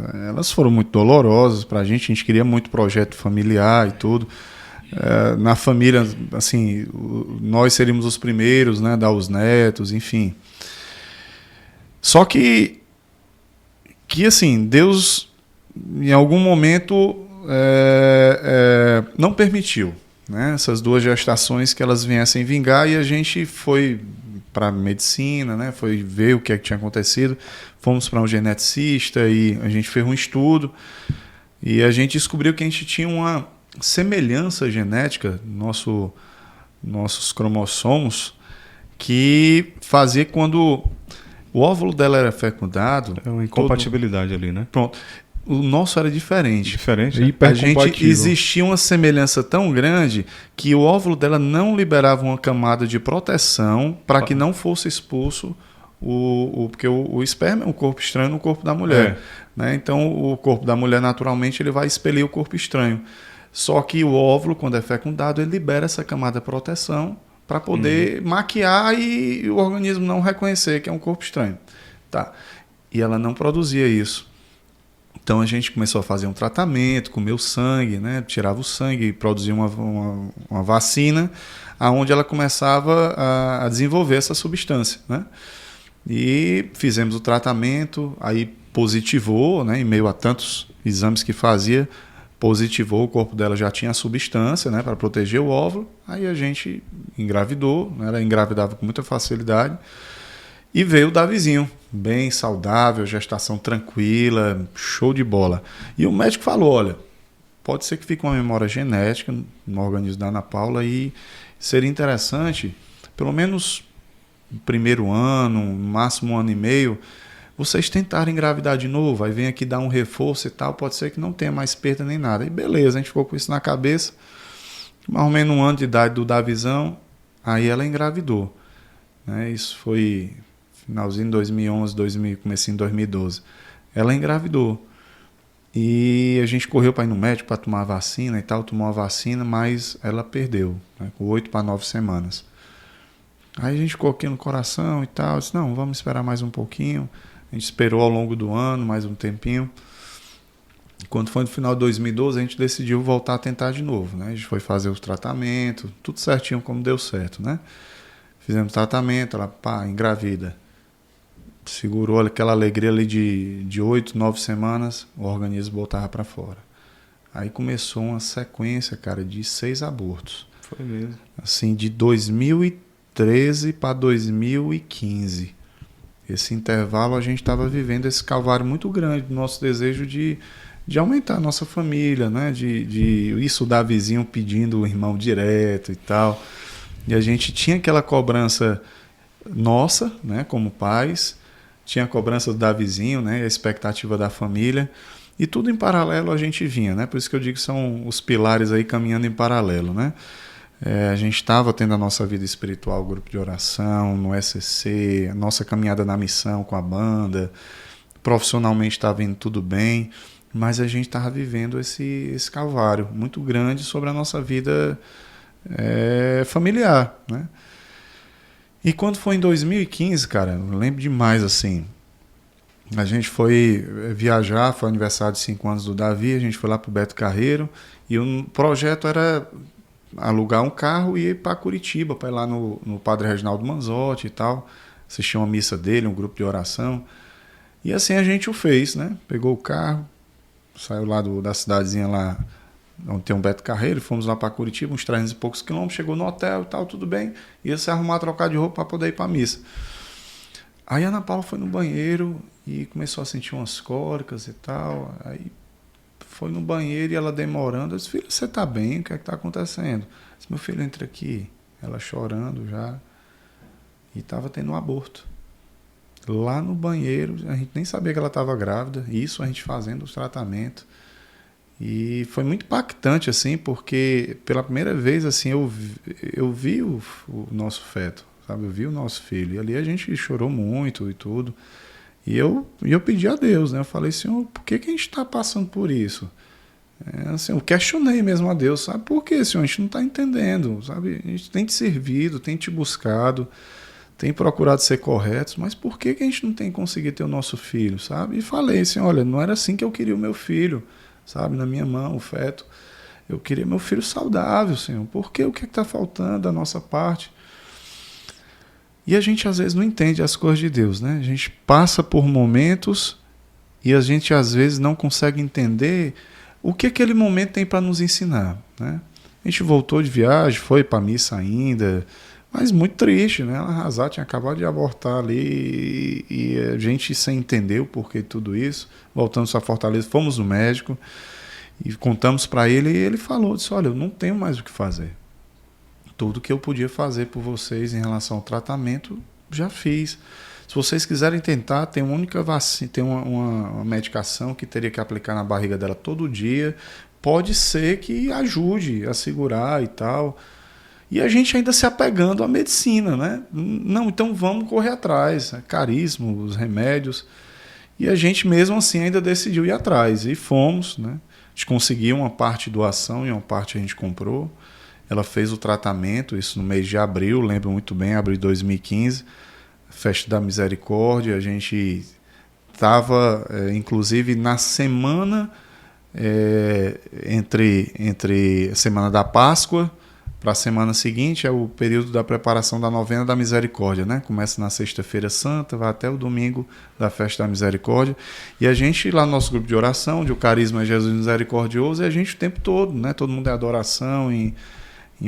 [SPEAKER 3] foram muito dolorosas para a gente queria muito projeto familiar e tudo. Na família, assim, nós seríamos os primeiros, né, dar os netos, enfim. Só que assim, Deus, em algum momento, não permitiu, né, essas 2 gestações que elas viessem vingar, e a gente foi para medicina, né, foi ver o que tinha acontecido, fomos para um geneticista e a gente fez um estudo e a gente descobriu que a gente tinha uma semelhança genética, nossos cromossomos, que fazia quando o óvulo dela era fecundado...
[SPEAKER 1] É uma incompatibilidade ali, né?
[SPEAKER 3] Pronto. O nosso era diferente.
[SPEAKER 1] Diferente,
[SPEAKER 2] né?
[SPEAKER 3] A gente existia uma semelhança tão grande que o óvulo dela não liberava uma camada de proteção para que não fosse expulso porque o esperma é um corpo estranho no corpo da mulher. Né? Então, o corpo da mulher, naturalmente, ele vai expelir o corpo estranho. Só que o óvulo, quando é fecundado, ele libera essa camada de proteção para poder maquiar e o organismo não reconhecer que é um corpo estranho. Tá. E ela não produzia isso. Então a gente começou a fazer um tratamento, comer o sangue, né? Tirava o sangue e produzia uma vacina, onde ela começava a desenvolver essa substância. Né? E fizemos o tratamento, aí positivou, né? Em meio a tantos exames que fazia, positivou, o corpo dela já tinha a substância, né? Para proteger o óvulo, aí a gente engravidou, né? Ela engravidava com muita facilidade. E veio o Davizinho, bem saudável, gestação tranquila, show de bola. E o médico falou, olha, pode ser que fique uma memória genética no organismo da Ana Paula e seria interessante, pelo menos no primeiro ano, no máximo 1 ano e meio, vocês tentarem engravidar de novo, aí vem aqui dar um reforço e tal, pode ser que não tenha mais perda nem nada. E beleza, a gente ficou com isso na cabeça, mais ou menos 1 ano de idade do Davizão, aí ela engravidou. Né? Isso foi... finalzinho de 2011, comecinho de 2012. Ela engravidou. E a gente correu para ir no médico para tomar a vacina e tal, tomou a vacina, mas ela perdeu, né, com 8 para 9 semanas. Aí a gente ficou aqui no coração e tal, disse, não, vamos esperar mais um pouquinho. A gente esperou ao longo do ano, mais um tempinho. Quando foi no final de 2012, a gente decidiu voltar a tentar de novo. Né? A gente foi fazer os tratamentos, tudo certinho como deu certo, né? Fizemos tratamento, ela engravida. Segurou aquela alegria ali de 8, 9 semanas, o organismo voltava para fora. Aí começou uma sequência, cara, de 6 abortos.
[SPEAKER 1] Foi mesmo.
[SPEAKER 3] Assim, de 2013 para 2015. Esse intervalo a gente estava vivendo esse calvário muito grande do nosso desejo de aumentar a nossa família, né? Isso da vizinho pedindo o irmão direto e tal. E a gente tinha aquela cobrança nossa, né, como pais, tinha a cobrança do Davizinho, né, a expectativa da família, e tudo em paralelo a gente vinha, né? Por isso que eu digo que são os pilares aí caminhando em paralelo, né? A gente estava tendo a nossa vida espiritual, grupo de oração, no SCC, a nossa caminhada na missão com a banda, profissionalmente estava indo tudo bem, mas a gente estava vivendo esse calvário muito grande sobre a nossa vida familiar, né? E quando foi em 2015, cara, eu lembro demais assim, a gente foi viajar, foi aniversário de 5 anos do Davi, a gente foi lá pro Beto Carreiro e o projeto era alugar um carro e ir para Curitiba, para ir lá no Padre Reginaldo Manzotti e tal, assistir uma missa dele, um grupo de oração. E assim a gente o fez, né? Pegou o carro, saiu lá da cidadezinha lá, onde tem um Beto Carreiro, fomos lá para Curitiba, uns 300 e poucos quilômetros, chegou no hotel e tal, tudo bem, ia se arrumar, trocar de roupa para poder ir para a missa. Aí a Ana Paula foi no banheiro e começou a sentir umas cólicas e tal, aí foi no banheiro e ela demorando, eu disse, filha, você tá bem? O que é que tá acontecendo? Eu disse, meu filho, entra aqui. Ela chorando já, e estava tendo um aborto. Lá no banheiro, a gente nem sabia que ela estava grávida, isso a gente fazendo os tratamentos. E foi muito impactante, assim, porque pela primeira vez, assim, eu vi o nosso feto, sabe? Eu vi o nosso filho. E ali a gente chorou muito e tudo. E eu pedi a Deus, né? Eu falei, Senhor, por que a gente está passando por isso? Assim, eu questionei mesmo a Deus, sabe? Por que, Senhor? A gente não está entendendo, sabe? A gente tem te servido, tem te buscado, tem procurado ser corretos, mas por que a gente não tem conseguido ter o nosso filho, sabe? E falei assim, olha, não era assim que eu queria o meu filho, sabe? Na minha mão, o feto. Eu queria meu filho saudável, Senhor. Por quê? O que está faltando da nossa parte? E a gente às vezes não entende as coisas de Deus, né? A gente passa por momentos e a gente às vezes não consegue entender o que aquele momento tem para nos ensinar, né? A gente voltou de viagem, foi para a missa ainda, mas muito triste, né? Ela arrasar, tinha acabado de abortar ali e a gente sem entender o porquê de tudo isso. Voltamos a Fortaleza, fomos no médico e contamos para ele e ele falou, disse, olha, eu não tenho mais o que fazer. Tudo que eu podia fazer por vocês em relação ao tratamento, já fiz. Se vocês quiserem tentar, tem uma única vacina, tem uma medicação que teria que aplicar na barriga dela todo dia. Pode ser que ajude a segurar e tal. E a gente ainda se apegando à medicina, né? Não, então vamos correr atrás. É caríssimo, os remédios. E a gente mesmo assim ainda decidiu ir atrás. E fomos, né? A gente conseguiu uma parte doação e uma parte a gente comprou. Ela fez o tratamento, isso no mês de abril, lembro muito bem, abril de 2015. Festa da Misericórdia, a gente estava, inclusive, na semana entre a semana da Páscoa para a semana seguinte, é o período da preparação da novena da Misericórdia, né? Começa na sexta-feira santa, vai até o domingo da Festa da Misericórdia. E a gente, lá no nosso grupo de oração, onde o carisma é Jesus Misericordioso, e a gente o tempo todo, né? Todo mundo é adoração, em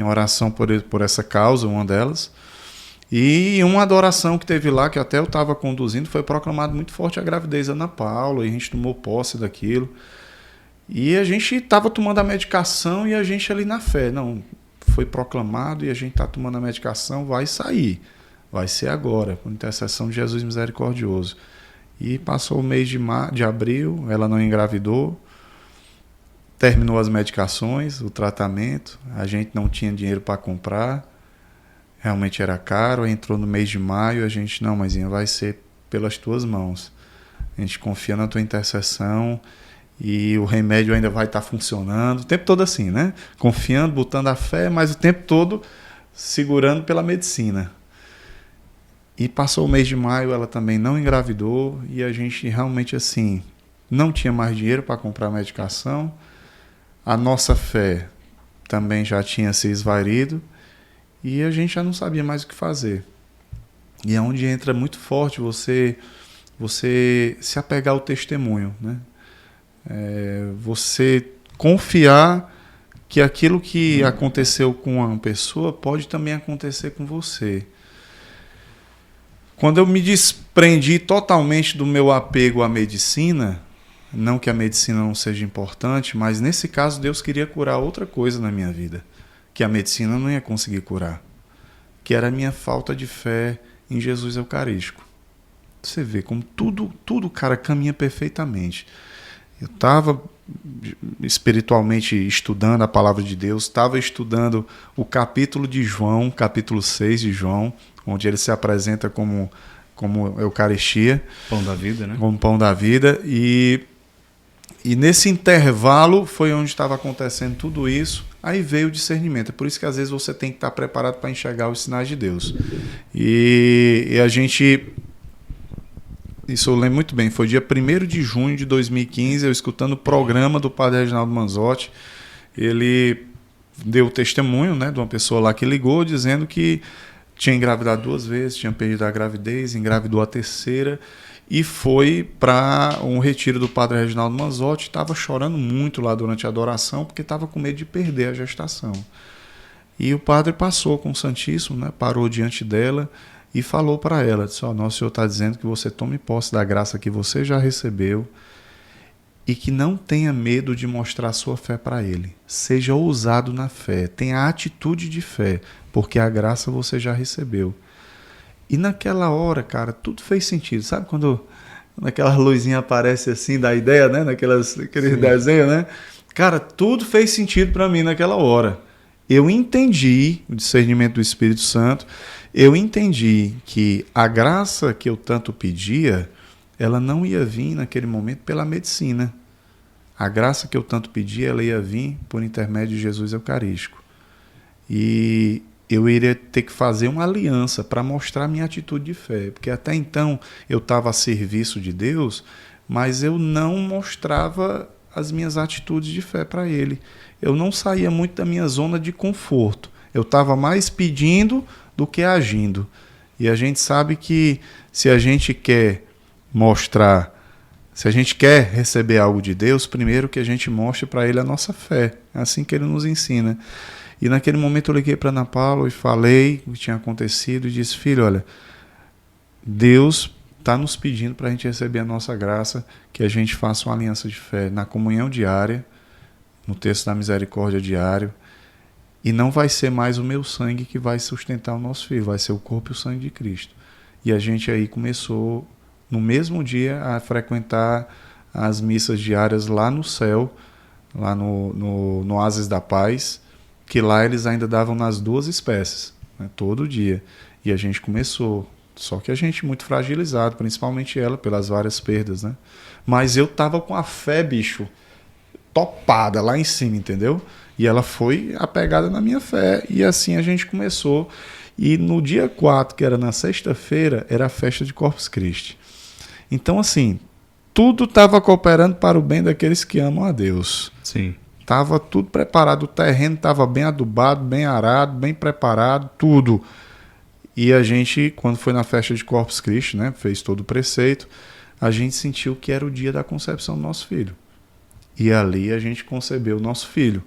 [SPEAKER 3] oração por essa causa, uma delas. E uma adoração que teve lá, que até eu estava conduzindo, foi proclamado muito forte a gravidez da Ana Paula, e a gente tomou posse daquilo. E a gente estava tomando a medicação e a gente ali na fé. Não, foi proclamado e a gente está tomando a medicação, vai sair. Vai ser agora, por intercessão de Jesus Misericordioso. E passou o mês de abril, ela não engravidou, terminou as medicações, o tratamento, a gente não tinha dinheiro para comprar, realmente era caro, entrou no mês de maio, a gente, não, mãezinha, vai ser pelas tuas mãos. A gente confia na tua intercessão e o remédio ainda vai estar funcionando, o tempo todo assim, né? Confiando, botando a fé, mas o tempo todo segurando pela medicina. E passou o mês de maio, ela também não engravidou e a gente realmente assim, não tinha mais dinheiro para comprar medicação, a nossa fé também já tinha se esvaído e a gente já não sabia mais o que fazer. E é onde entra muito forte você se apegar ao testemunho, né? Você confiar que aquilo que aconteceu com uma pessoa pode também acontecer com você. Quando eu me desprendi totalmente do meu apego à medicina, não que a medicina não seja importante, mas nesse caso Deus queria curar outra coisa na minha vida, que a medicina não ia conseguir curar, que era a minha falta de fé em Jesus Eucarístico. Você vê como tudo, cara, caminha perfeitamente. Eu estava espiritualmente estudando a palavra de Deus, estava estudando o capítulo de João, capítulo 6 de João, onde ele se apresenta como Eucaristia.
[SPEAKER 1] Pão da vida, né?
[SPEAKER 3] Como pão da vida. E nesse intervalo foi onde estava acontecendo tudo isso. Aí veio o discernimento. É por isso que às vezes você tem que estar preparado para enxergar os sinais de Deus. E a gente... Isso eu lembro muito bem. Foi dia 1º de junho de 2015, eu escutando o programa do padre Reginaldo Manzotti. Ele deu o testemunho, né, de uma pessoa lá que ligou, dizendo que tinha engravidado 2 vezes, tinha perdido a gravidez, engravidou a 3ª e foi para um retiro do padre Reginaldo Manzotti. Estava chorando muito lá durante a adoração porque estava com medo de perder a gestação. E o padre passou com o Santíssimo, né, parou diante dela e falou para ela, disse, nosso Senhor está dizendo que você tome posse da graça que você já recebeu e que não tenha medo de mostrar sua fé para Ele. Seja ousado na fé, tenha atitude de fé, porque a graça você já recebeu. E naquela hora, cara, tudo fez sentido. Sabe quando aquela luzinha aparece assim, da ideia, né? Naqueles desenhos, né? Cara, tudo fez sentido para mim naquela hora. Eu entendi o discernimento do Espírito Santo, eu entendi que a graça que eu tanto pedia, ela não ia vir naquele momento pela medicina. A graça que eu tanto pedia, ela ia vir por intermédio de Jesus Eucarístico. E eu iria ter que fazer uma aliança para mostrar minha atitude de fé, porque até então eu estava a serviço de Deus, mas eu não mostrava as minhas atitudes de fé para Ele. Eu não saía muito da minha zona de conforto. Eu estava mais pedindo do que agindo. E a gente sabe que se a gente quer mostrar, se a gente quer receber algo de Deus, primeiro que a gente mostre para Ele a nossa fé. É assim que Ele nos ensina. E naquele momento eu liguei para Ana Paula e falei o que tinha acontecido e disse: filho, olha, Deus está nos pedindo para a gente receber a nossa graça, que a gente faça uma aliança de fé na comunhão diária, no texto da misericórdia diário, e não vai ser mais o meu sangue que vai sustentar o nosso filho, vai ser o corpo e o sangue de Cristo. E a gente aí começou, no mesmo dia, a frequentar as missas diárias lá no céu, lá no Oásis da Paz, que lá eles ainda davam nas 2 espécies, né, todo dia. E a gente começou, só que a gente muito fragilizado, principalmente ela, pelas várias perdas, né? Mas eu tava com a fé, bicho, topada lá em cima, entendeu? E ela foi apegada na minha fé, e assim a gente começou. E no dia 4, que era na sexta-feira, era a festa de Corpus Christi. Então, assim, tudo estava cooperando para o bem daqueles que amam a Deus.
[SPEAKER 1] Sim.
[SPEAKER 3] Estava tudo preparado, o terreno estava bem adubado, bem arado, bem preparado, tudo. E a gente, quando foi na festa de Corpus Christi, né, fez todo o preceito, a gente sentiu que era o dia da concepção do nosso filho. E ali a gente concebeu o nosso filho.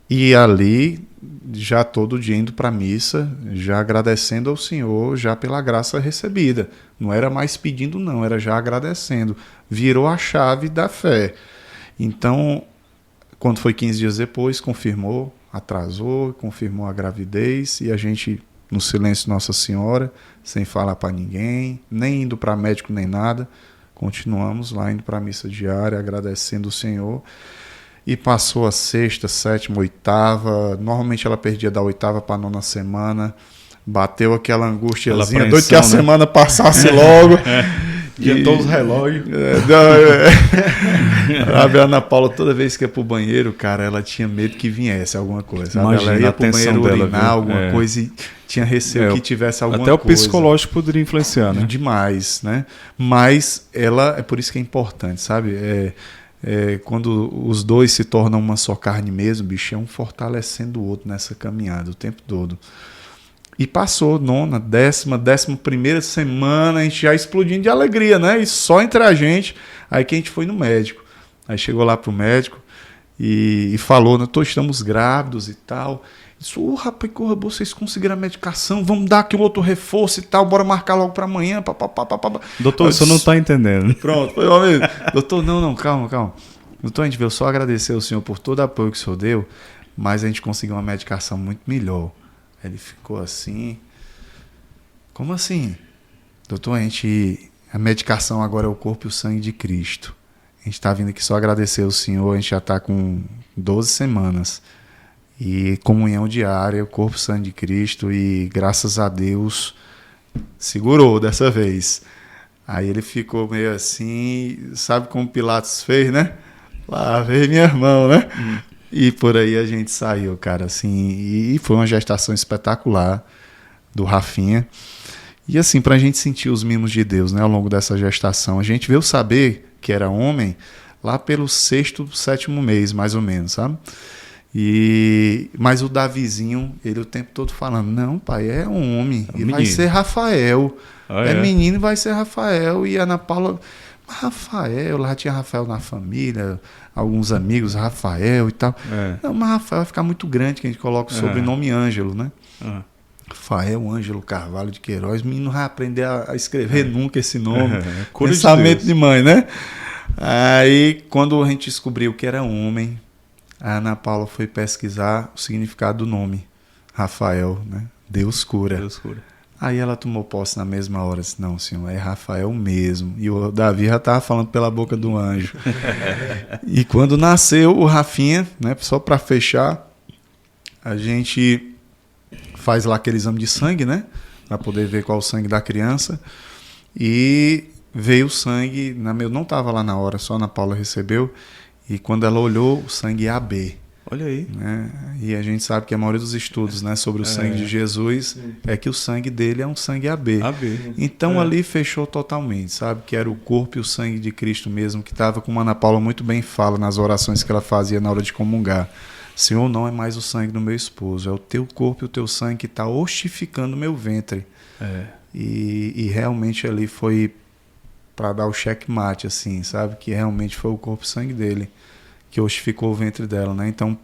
[SPEAKER 3] E ali, já todo dia indo para a missa, já agradecendo ao Senhor, já pela graça recebida. Não era mais pedindo, não, era já agradecendo. Virou a chave da fé. Então, quando foi 15 dias depois, confirmou, atrasou, confirmou a gravidez, e a gente, no silêncio de Nossa Senhora, sem falar para ninguém, nem indo para médico nem nada, continuamos lá indo para a missa diária, agradecendo o Senhor. E passou a 6ª, 7ª, 8ª. Normalmente ela perdia da 8ª para a 9ª semana. Bateu aquela angustiazinha, doido que a semana passasse logo.
[SPEAKER 2] Adiantou os relógios.
[SPEAKER 3] A Ana Paula, toda vez que ia pro banheiro, cara, ela tinha medo que viesse alguma coisa. Sabe?
[SPEAKER 1] Imagina,
[SPEAKER 3] ela ia pro banheiro
[SPEAKER 1] dela,
[SPEAKER 3] urinar alguma coisa e tinha receio que tivesse alguma coisa.
[SPEAKER 1] Até o psicológico poderia influenciar, né?
[SPEAKER 3] Demais, né? Mas ela, é por isso que é importante, sabe? Quando os dois se tornam uma só carne mesmo, bicho, é um fortalecendo o outro nessa caminhada o tempo todo. E passou 9ª, 10ª, 11ª semana, a gente já explodindo de alegria, né? E só entre a gente, aí que a gente foi no médico. Aí chegou lá pro médico e falou, né? Estamos grávidos e tal. Disse, rapaz, vocês conseguiram a medicação, vamos dar aqui um outro reforço e tal, bora marcar logo para amanhã.
[SPEAKER 1] Doutor, o senhor não está entendendo.
[SPEAKER 3] Pronto, foi meu amigo. Doutor, não, calma. Doutor, a gente veio só agradecer ao senhor por todo o apoio que o senhor deu, mas a gente conseguiu uma medicação muito melhor. Ele ficou assim, como assim? Doutor, a medicação agora é o corpo e o sangue de Cristo. A gente está vindo aqui só agradecer ao senhor, a gente já está com 12 semanas. E comunhão diária, o corpo e sangue de Cristo, e graças a Deus segurou dessa vez. Aí ele ficou meio assim, sabe como Pilatos fez, né? Lá veio minha irmã, né? E por aí a gente saiu, cara, assim, e foi uma gestação espetacular do Rafinha. E assim, pra gente sentir os mimos de Deus, né, ao longo dessa gestação, a gente veio saber que era homem lá pelo 6º, 7º mês, mais ou menos, sabe? Mas o Davizinho, ele o tempo todo falando, não, pai, é um homem, e vai ser Rafael. Menino e vai ser Rafael. E a Ana Paula, Rafael, lá tinha Rafael na família, alguns amigos, Rafael e tal. Não, mas Rafael vai ficar muito grande, que a gente coloca o sobrenome Ângelo, né? Rafael Ângelo Carvalho de Queiroz, o menino não vai aprender a escrever nunca esse nome. Pensamento de mãe, né? Aí, quando a gente descobriu que era homem, a Ana Paula foi pesquisar o significado do nome, Rafael, né? Deus cura.
[SPEAKER 1] Deus cura.
[SPEAKER 3] Aí ela tomou posse na mesma hora, disse, não, senhor, é Rafael mesmo. E o Davi já estava falando pela boca do anjo. E quando nasceu o Rafinha, né, só para fechar, a gente faz lá aquele exame de sangue, né, para poder ver qual é o sangue da criança. E veio o sangue, não estava lá na hora, só a Ana Paula recebeu. E quando ela olhou, o sangue é AB.
[SPEAKER 1] Olha aí.
[SPEAKER 3] Né? E a gente sabe que a maioria dos estudos, né, sobre o sangue de Jesus é que o sangue dele é um sangue AB. Então ali fechou totalmente, sabe? Que era o corpo e o sangue de Cristo mesmo, que estava, como a Ana Paula muito bem fala nas orações que ela fazia na hora de comungar. Senhor, não é mais o sangue do meu esposo, é o teu corpo e o teu sangue que está ossificando o meu ventre. E realmente ali foi para dar o checkmate, assim, sabe? Que realmente foi o corpo e sangue dele que ossificou o ventre dela, né? Então,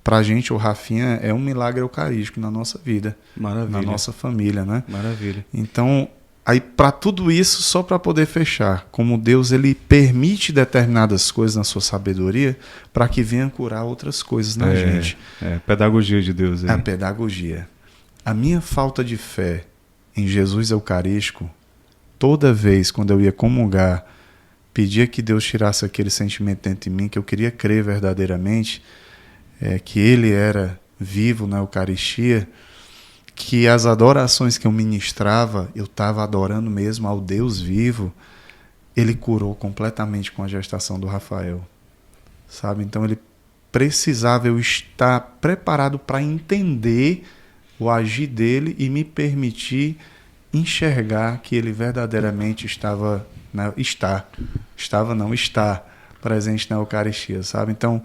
[SPEAKER 3] pra gente, o Rafinha é um milagre eucarístico na nossa vida.
[SPEAKER 1] Maravilha.
[SPEAKER 3] Na nossa família, né?
[SPEAKER 1] Maravilha.
[SPEAKER 3] Então, aí para tudo isso, só para poder fechar, como Deus ele permite determinadas coisas na sua sabedoria para que venha curar outras coisas na gente.
[SPEAKER 1] Pedagogia de Deus aí.
[SPEAKER 3] A pedagogia. A minha falta de fé em Jesus Eucarístico, toda vez quando eu ia comungar, pedia que Deus tirasse aquele sentimento dentro de mim, que eu queria crer verdadeiramente, que Ele era vivo na Eucaristia, que as adorações que eu ministrava, eu estava adorando mesmo ao Deus vivo, Ele curou completamente com a gestação do Rafael. Sabe? Então Ele precisava eu estar preparado para entender o agir dele e me permitir enxergar que ele verdadeiramente está presente na Eucaristia, sabe? Então,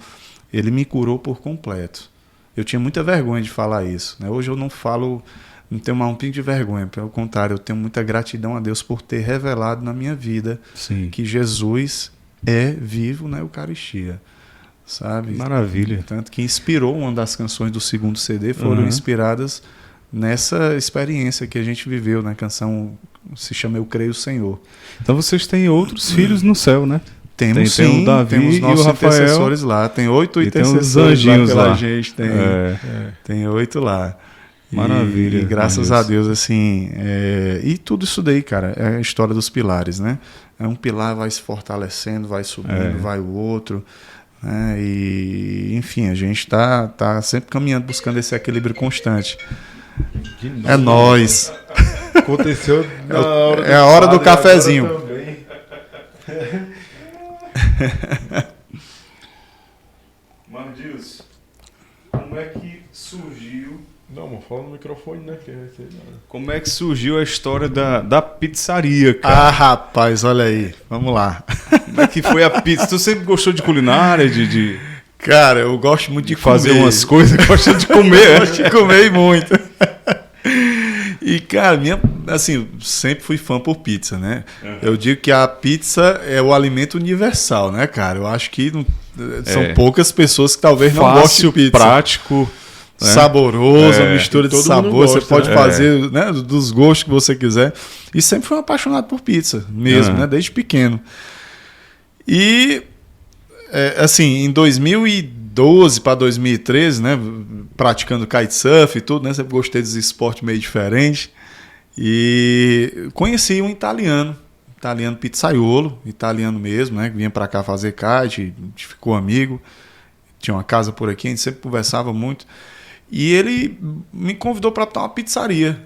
[SPEAKER 3] ele me curou por completo. Eu tinha muita vergonha de falar isso, né? Hoje eu não tenho mais um pingo de vergonha, pelo contrário, eu tenho muita gratidão a Deus por ter revelado na minha vida que Jesus é vivo na Eucaristia, sabe?
[SPEAKER 1] Maravilha.
[SPEAKER 3] Tanto que inspirou uma das canções do segundo CD, foram inspiradas nessa experiência que a gente viveu, né? A canção se chama Eu Creio Senhor.
[SPEAKER 1] Então vocês têm outros filhos no céu, né?
[SPEAKER 3] Temos
[SPEAKER 1] tem
[SPEAKER 3] sim,
[SPEAKER 1] o Davi
[SPEAKER 3] temos nossos
[SPEAKER 1] e o Rafael,
[SPEAKER 3] intercessores lá. Tem 8 intercessores
[SPEAKER 1] tem os anjinhos
[SPEAKER 3] lá pela
[SPEAKER 1] lá.
[SPEAKER 3] gente. Tem 8 lá.
[SPEAKER 1] Maravilha.
[SPEAKER 3] E graças a Deus, assim... E tudo isso daí, cara, é a história dos pilares, né? Um pilar vai se fortalecendo, vai subindo, vai o outro... E, enfim, a gente tá sempre caminhando, buscando esse equilíbrio constante. É nóis.
[SPEAKER 2] Aconteceu na hora
[SPEAKER 3] é a hora do cafezinho.
[SPEAKER 1] Mardilson, como é que surgiu...
[SPEAKER 2] Não, mas fala no microfone, né?
[SPEAKER 1] Como é que surgiu a história da pizzaria, cara?
[SPEAKER 3] Ah, rapaz, olha aí. Vamos lá.
[SPEAKER 1] Como é que foi a pizza? Tu sempre gostou de culinária, de
[SPEAKER 3] Cara, eu gosto muito de
[SPEAKER 1] fazer
[SPEAKER 3] comer.
[SPEAKER 1] umas coisas, gosto de comer.
[SPEAKER 3] Gosto de comer muito. E, cara, assim, sempre fui fã por pizza, né? Eu digo que a pizza é o alimento universal, né, cara? Eu acho que são poucas pessoas que talvez não gostem de pizza.
[SPEAKER 1] Prático,
[SPEAKER 3] saboroso, uma mistura de
[SPEAKER 2] todo
[SPEAKER 3] sabor,
[SPEAKER 2] mundo gosta,
[SPEAKER 3] você pode fazer, né, dos gostos que você quiser. E sempre fui um apaixonado por pizza, mesmo, né, desde pequeno. E, assim, em 2012 para 2013, né, praticando kitesurf e tudo, né, sempre gostei desse esporte meio diferente. E conheci um italiano pizzaiolo, italiano mesmo, né, que vinha para cá fazer kite, a gente ficou amigo. Tinha uma casa por aqui, a gente sempre conversava muito. E ele me convidou para botar uma pizzaria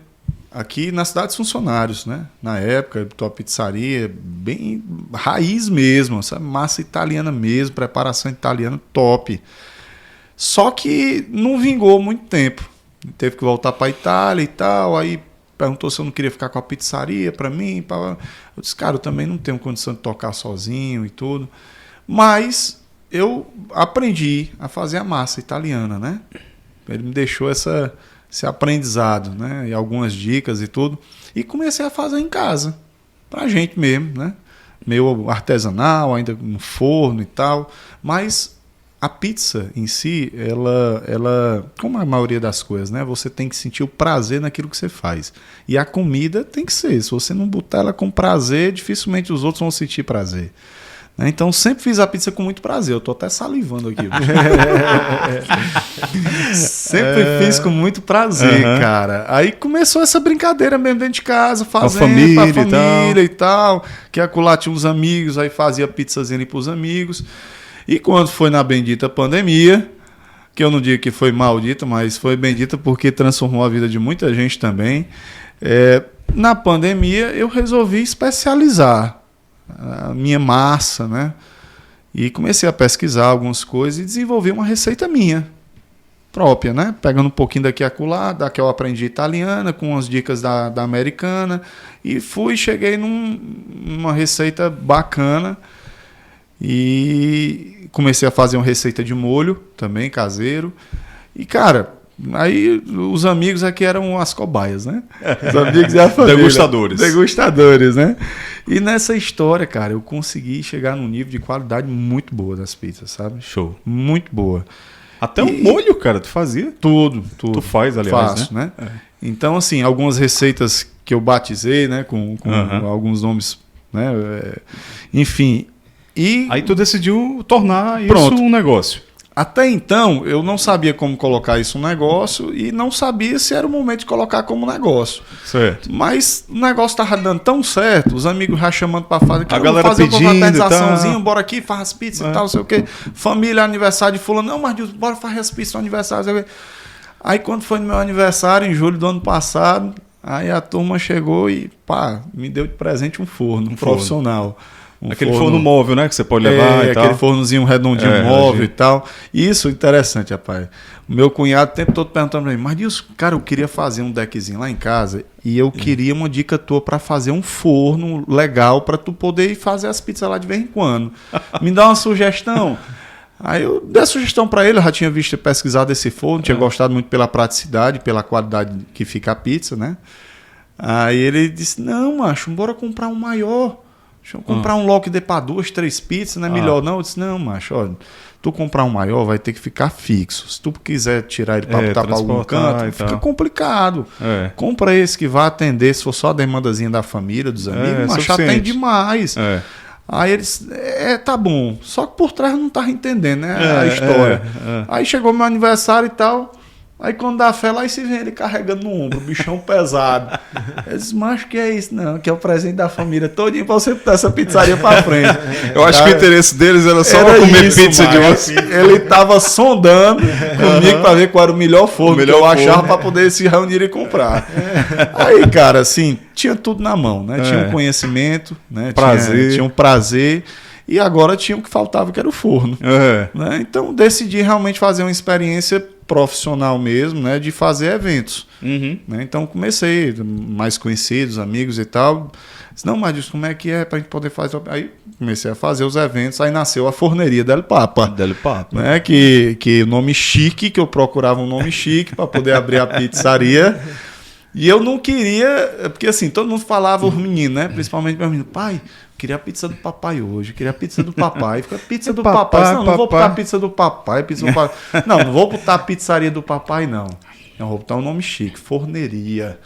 [SPEAKER 3] aqui na Cidade dos Funcionários, né? Na época, ele botou uma pizzaria bem raiz mesmo, sabe? Massa italiana mesmo, preparação italiana top. Só que não vingou muito tempo. Teve que voltar para a Itália e tal, aí perguntou se eu não queria ficar com a pizzaria para mim. Eu disse, cara, eu também não tenho condição de tocar sozinho e tudo. Mas eu aprendi a fazer a massa italiana, né? Ele me deixou esse aprendizado, né? E algumas dicas e tudo. E comecei a fazer em casa, pra gente mesmo, né? Meio artesanal, ainda no forno e tal. Mas a pizza em si, ela, como a maioria das coisas, né? Você tem que sentir o prazer naquilo que você faz. E a comida tem que ser. Se você não botar ela com prazer, dificilmente os outros vão sentir prazer. Então sempre fiz a pizza com muito prazer. Eu tô até salivando aqui. Sempre fiz com muito prazer, cara. Aí começou essa brincadeira mesmo dentro de casa, fazendo pra família e tal. Que acolá tinha uns amigos, aí fazia pizzazinha ali pros amigos. E quando foi na bendita pandemia, que eu não digo que foi maldita, mas foi bendita porque transformou a vida de muita gente também. Na pandemia eu resolvi especializar a minha massa, né? E comecei a pesquisar algumas coisas e desenvolvi uma receita minha própria, né? Pegando um pouquinho daqui a acolá, da que eu aprendi italiana, com umas dicas da americana, e cheguei numa receita bacana e comecei a fazer uma receita de molho também, caseiro. E, cara, Aí os amigos aqui eram as cobaias, né? Os amigos e a família.
[SPEAKER 1] Degustadores.
[SPEAKER 3] Degustadores, né? E nessa história, cara, eu consegui chegar num nível de qualidade muito boa das pizzas, sabe?
[SPEAKER 1] Show.
[SPEAKER 3] Muito boa.
[SPEAKER 1] Até um molho, cara, tu fazia?
[SPEAKER 3] Tudo.
[SPEAKER 1] Tu faz, aliás,
[SPEAKER 3] Faço,
[SPEAKER 1] né?
[SPEAKER 3] Então, assim, algumas receitas que eu batizei, né? Com alguns nomes, né? Enfim. E
[SPEAKER 1] aí tu decidiu tornar
[SPEAKER 3] Pronto.
[SPEAKER 1] isso um negócio.
[SPEAKER 3] Até então, eu não sabia como colocar isso um negócio e não sabia se era o momento de colocar como negócio.
[SPEAKER 1] Certo.
[SPEAKER 3] Mas o negócio tava dando tão certo, os amigos já chamando para fazer.
[SPEAKER 1] A galera
[SPEAKER 3] fazer
[SPEAKER 1] pedindo,
[SPEAKER 3] uma confraternizaçãozinha, bora aqui, faz as pizzas e tal, não sei o quê.
[SPEAKER 1] É.
[SPEAKER 3] Família, aniversário de fulano. Não, mas bora fazer as pizzas no aniversário, não sei o quê. Aí quando foi no meu aniversário, em julho do ano passado, aí a turma chegou e, pá, me deu de presente um forno profissional.
[SPEAKER 1] Aquele forno móvel, né? Que você pode levar e tal.
[SPEAKER 3] Aquele fornozinho redondinho móvel e tal. Isso, interessante, rapaz. O meu cunhado o tempo todo perguntando pra mim, mas Dilson, cara, eu queria fazer um deckzinho lá em casa e eu queria uma dica tua pra fazer um forno legal pra tu poder ir fazer as pizzas lá de vez em quando. Me dá uma sugestão. Aí eu dei a sugestão pra ele, eu já tinha visto e pesquisado esse forno, tinha gostado muito pela praticidade, pela qualidade que fica a pizza, né? Aí ele disse, não, macho, bora comprar um maior. Deixa eu comprar um lote de para 2, 3 pizzas, não é melhor não? Eu disse, não, macho, olha, tu comprar um maior vai ter que ficar fixo. Se tu quiser tirar ele para botar para algum canto, fica complicado. Compra esse que vai atender, se for só a demandazinha da família, dos amigos, mas já tem demais. Aí eles, tá bom. Só que por trás eu não tava entendendo, né, a história. Aí chegou meu aniversário e tal. Aí quando dá fé, lá e se vem ele carregando no ombro, bichão pesado. Eu disse, macho, que é isso? Não, que é o presente da família todinho pra você botar essa pizzaria pra frente.
[SPEAKER 1] Eu acho que o interesse deles era só pra comer isso, pizza de você.
[SPEAKER 3] Ele tava sondando comigo pra ver qual era o melhor forno que eu achava pra poder se reunir e comprar. Aí, cara, assim, tinha tudo na mão, né? Tinha um conhecimento, né? Tinha um prazer. E agora tinha o que faltava, que era o forno. Né? Então, decidi realmente fazer uma experiência profissional mesmo, né, de fazer eventos. Né? Então, comecei, mais conhecidos, amigos e tal. Disse, não, mas como é que é pra gente poder fazer? Aí comecei a fazer os eventos, aí nasceu a Forneria Del Papa.
[SPEAKER 1] Del Papa.
[SPEAKER 3] Né? Que o nome chique, que eu procurava um nome chique para poder abrir a pizzaria. E eu não queria, porque assim, todo mundo falava, os meninos, né? Principalmente meus meninos, pai, queria a pizza do papai hoje, queria a pizza do papai. Fica pizza do papai. Não vou botar a pizza do papai, pizza do papai. Não vou botar a pizzaria do papai, não. Eu vou botar um nome chique, Forneria.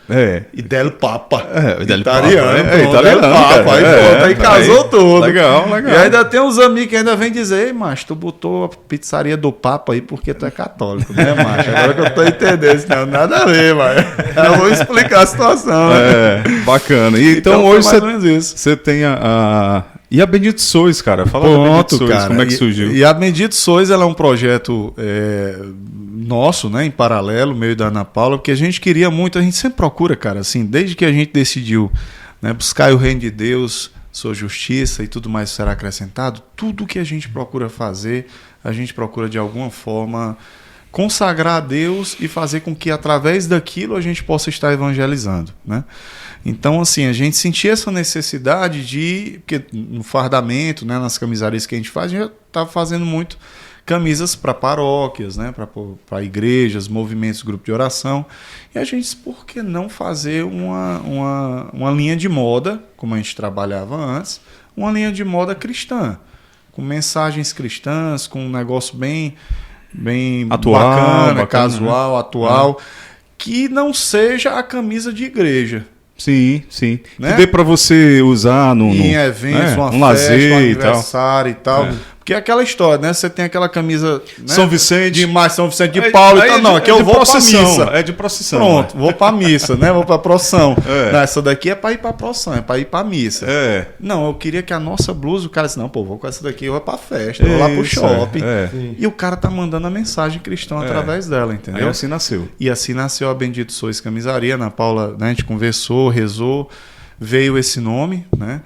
[SPEAKER 3] E Del Papa.
[SPEAKER 1] Italiano.
[SPEAKER 3] Del Papa. Aí pronto, aí casou tudo.
[SPEAKER 1] Legal.
[SPEAKER 3] E ainda tem uns amigos que ainda vêm dizer, ei, macho, tu botou a pizzaria do Papa aí porque tu é católico, né, macho? Agora que eu tô entendendo, não, nada a ver, macho. Eu vou explicar a situação. Né?
[SPEAKER 1] Bacana. E então hoje você tem E a Bendito Sois, cara? Fala da Bendito Sois, cara, como é que surgiu?
[SPEAKER 3] E a Bendito Sois, ela é um projeto nosso, né, em paralelo, meio da Ana Paula, porque a gente queria muito, a gente sempre procura, cara, assim, desde que a gente decidiu, né, buscar o reino de Deus, sua justiça e tudo mais será acrescentado, tudo que a gente procura fazer, a gente procura de alguma forma consagrar a Deus e fazer com que através daquilo a gente possa estar evangelizando, né? Então, assim, a gente sentia essa necessidade de, porque no fardamento, né, nas camisarias que a gente faz, a gente já estava fazendo muito camisas para paróquias, né, para igrejas, movimentos, grupo de oração. E a gente disse, por que não fazer uma linha de moda, como a gente trabalhava antes, uma linha de moda cristã, com mensagens cristãs, com um negócio bem atual, bacana, casual, né? Atual, que não seja a camisa de igreja.
[SPEAKER 1] Sim. Né? Que dê para você usar em
[SPEAKER 3] eventos, uma
[SPEAKER 1] um
[SPEAKER 3] festa,
[SPEAKER 1] lazer,
[SPEAKER 3] um aniversário e tal. Porque é aquela história, né? Você tem aquela camisa, né?
[SPEAKER 1] São Vicente
[SPEAKER 3] de São Vicente de Paulo e tal. Não, aqui eu vou pra missa.
[SPEAKER 1] É de procissão.
[SPEAKER 3] Pronto, vou pra missa, né? Vou pra procissão. Não, essa daqui é pra ir pra procissão, é pra ir pra missa. Não, eu queria que a nossa blusa, o cara disse, não, pô, vou com essa daqui, eu vou pra festa, eu vou lá pro shopping. E o cara tá mandando a mensagem cristã através dela, entendeu?
[SPEAKER 1] Aí assim nasceu.
[SPEAKER 3] E assim nasceu a Bendito Sois Camisaria. Ana Paula, né, a gente conversou, rezou, veio esse nome, né?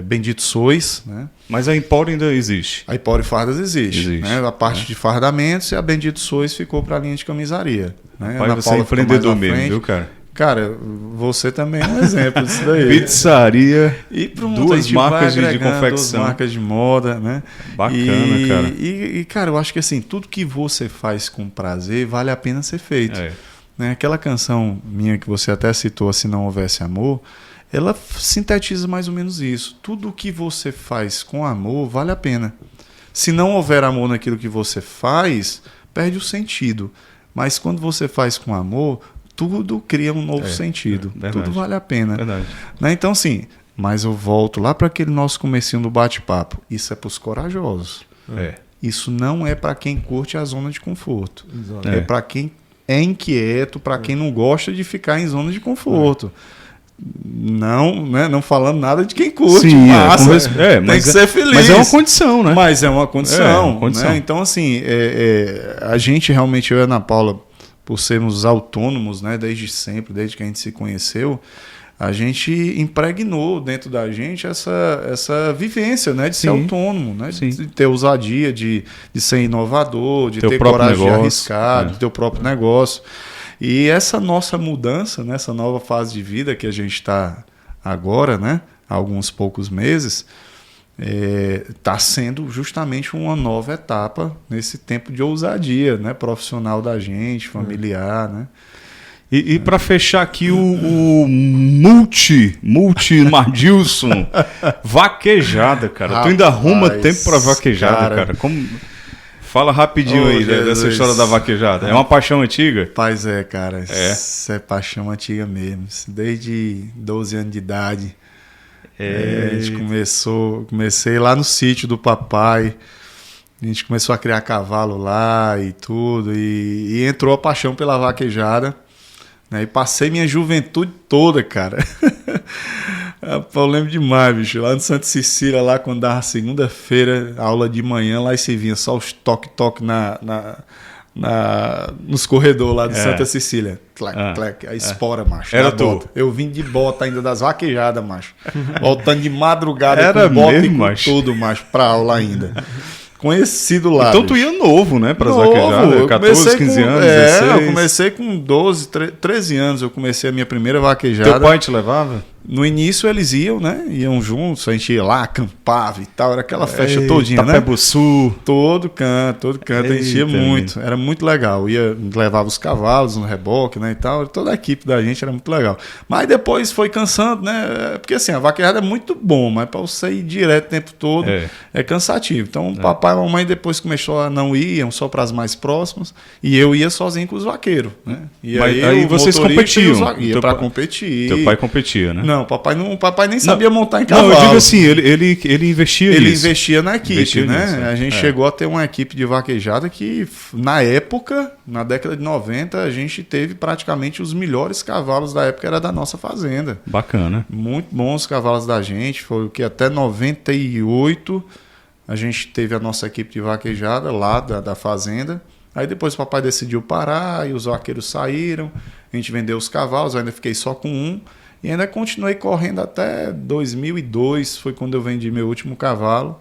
[SPEAKER 3] Bendito Sois, né?
[SPEAKER 1] Mas a Empório ainda existe.
[SPEAKER 3] A Empório Fardas existe. Né? A parte de fardamentos e a Bendito Sois ficou para a linha de camisaria. Né?
[SPEAKER 1] Pai, você é empreendedor mesmo, viu, cara?
[SPEAKER 3] Cara, você também é um exemplo disso daí.
[SPEAKER 1] Pizzaria,
[SPEAKER 3] E pronto,
[SPEAKER 1] duas marcas de confecção.
[SPEAKER 3] duas marcas de moda, né?
[SPEAKER 1] Bacana, cara.
[SPEAKER 3] E, cara, eu acho que assim, tudo que você faz com prazer vale a pena ser feito. Né? Aquela canção minha que você até citou, Se Não Houvesse Amor, ela sintetiza mais ou menos isso. Tudo que você faz com amor vale a pena. Se não houver amor naquilo que você faz, perde o sentido. Mas quando você faz com amor, tudo cria um novo sentido. Tudo vale a pena.
[SPEAKER 1] Verdade.
[SPEAKER 3] Né? Então, assim, mas eu volto lá para aquele nosso comecinho do bate-papo. Isso é para os corajosos. Isso não é para quem curte a zona de conforto.
[SPEAKER 2] Exato.
[SPEAKER 3] É para quem é inquieto, para quem não gosta de ficar em zona de conforto. Não, né? Não falando nada de quem curte.
[SPEAKER 1] Sim,
[SPEAKER 3] massa, tem que ser feliz.
[SPEAKER 1] Mas é uma condição, né?
[SPEAKER 3] Mas é uma condição.
[SPEAKER 1] Condição.
[SPEAKER 3] Né? Então, assim, a gente realmente, eu e a Ana Paula, por sermos autônomos, né, desde sempre, desde que a gente se conheceu, a gente impregnou dentro da gente essa vivência, né, de ser autônomo, né, de ter ousadia, de ser inovador, de ter coragem de arriscar, de ter o próprio negócio. E essa nossa mudança, né, essa nova fase de vida que a gente está agora, né, há alguns poucos meses, está sendo justamente uma nova etapa nesse tempo de ousadia, né, profissional da gente, familiar, né?
[SPEAKER 1] E para fechar aqui o Mardilson, vaquejada, cara. Tu ainda arruma tempo para vaquejada, cara. Como... Fala rapidinho aí dessa história da vaquejada. É uma paixão antiga?
[SPEAKER 3] Pois é, cara. Isso é paixão antiga mesmo. Desde 12 anos de idade. A gente comecei lá no sítio do papai. A gente começou a criar cavalo lá e tudo. E entrou a paixão pela vaquejada. Né? E passei minha juventude toda, cara. Eu lembro demais, bicho. Lá no Santa Cecília, lá quando dava segunda-feira, aula de manhã, lá e se vinha só os toque-toque nos corredores lá de Santa Cecília. Tlec, a espora, macho.
[SPEAKER 1] Era tu?
[SPEAKER 3] Eu vim de bota ainda das vaquejadas, macho. Voltando de madrugada
[SPEAKER 1] era
[SPEAKER 3] com bota
[SPEAKER 1] mesmo,
[SPEAKER 3] e com
[SPEAKER 1] macho?
[SPEAKER 3] tudo, macho, pra aula ainda. Conhecido lá.
[SPEAKER 1] Então tu ia novo, né, para as vaquejadas? 14, 15 anos, 16?
[SPEAKER 3] Eu comecei com 12, 13 anos. Eu comecei a minha primeira vaquejada.
[SPEAKER 1] Teu pai te levava?
[SPEAKER 3] No início eles iam, né? Iam juntos, a gente ia lá, acampava e tal. Era aquela festa todinha, né?
[SPEAKER 1] Tapebuçu.
[SPEAKER 3] Todo canto. A gente ia muito. Era muito legal. Levava os cavalos no reboque, né? E tal. Toda a equipe da gente era muito legal. Mas depois foi cansando, né? Porque assim, a vaquejada é muito bom, mas para você ir direto o tempo todo é cansativo. Então o papai e a mamãe depois começou a não ir, iam só para as mais próximas. E eu ia sozinho com os vaqueiros, né? E
[SPEAKER 1] aí vocês competiam?
[SPEAKER 3] Ia para competir.
[SPEAKER 1] Teu pai competia, né?
[SPEAKER 3] Não, papai nem sabia montar em cavalo.
[SPEAKER 1] Não, eu digo assim, ele investia nisso.
[SPEAKER 3] Ele investia na equipe, né? A gente chegou a ter uma equipe de vaquejada que, na época, na década de 90, a gente teve praticamente os melhores cavalos da época, era da nossa fazenda.
[SPEAKER 1] Bacana.
[SPEAKER 3] Muito bons cavalos da gente, foi o que até 98 a gente teve a nossa equipe de vaquejada lá da fazenda. Aí depois o papai decidiu parar e os vaqueiros saíram, a gente vendeu os cavalos, eu ainda fiquei só com um. E ainda continuei correndo até 2002, foi quando eu vendi meu último cavalo.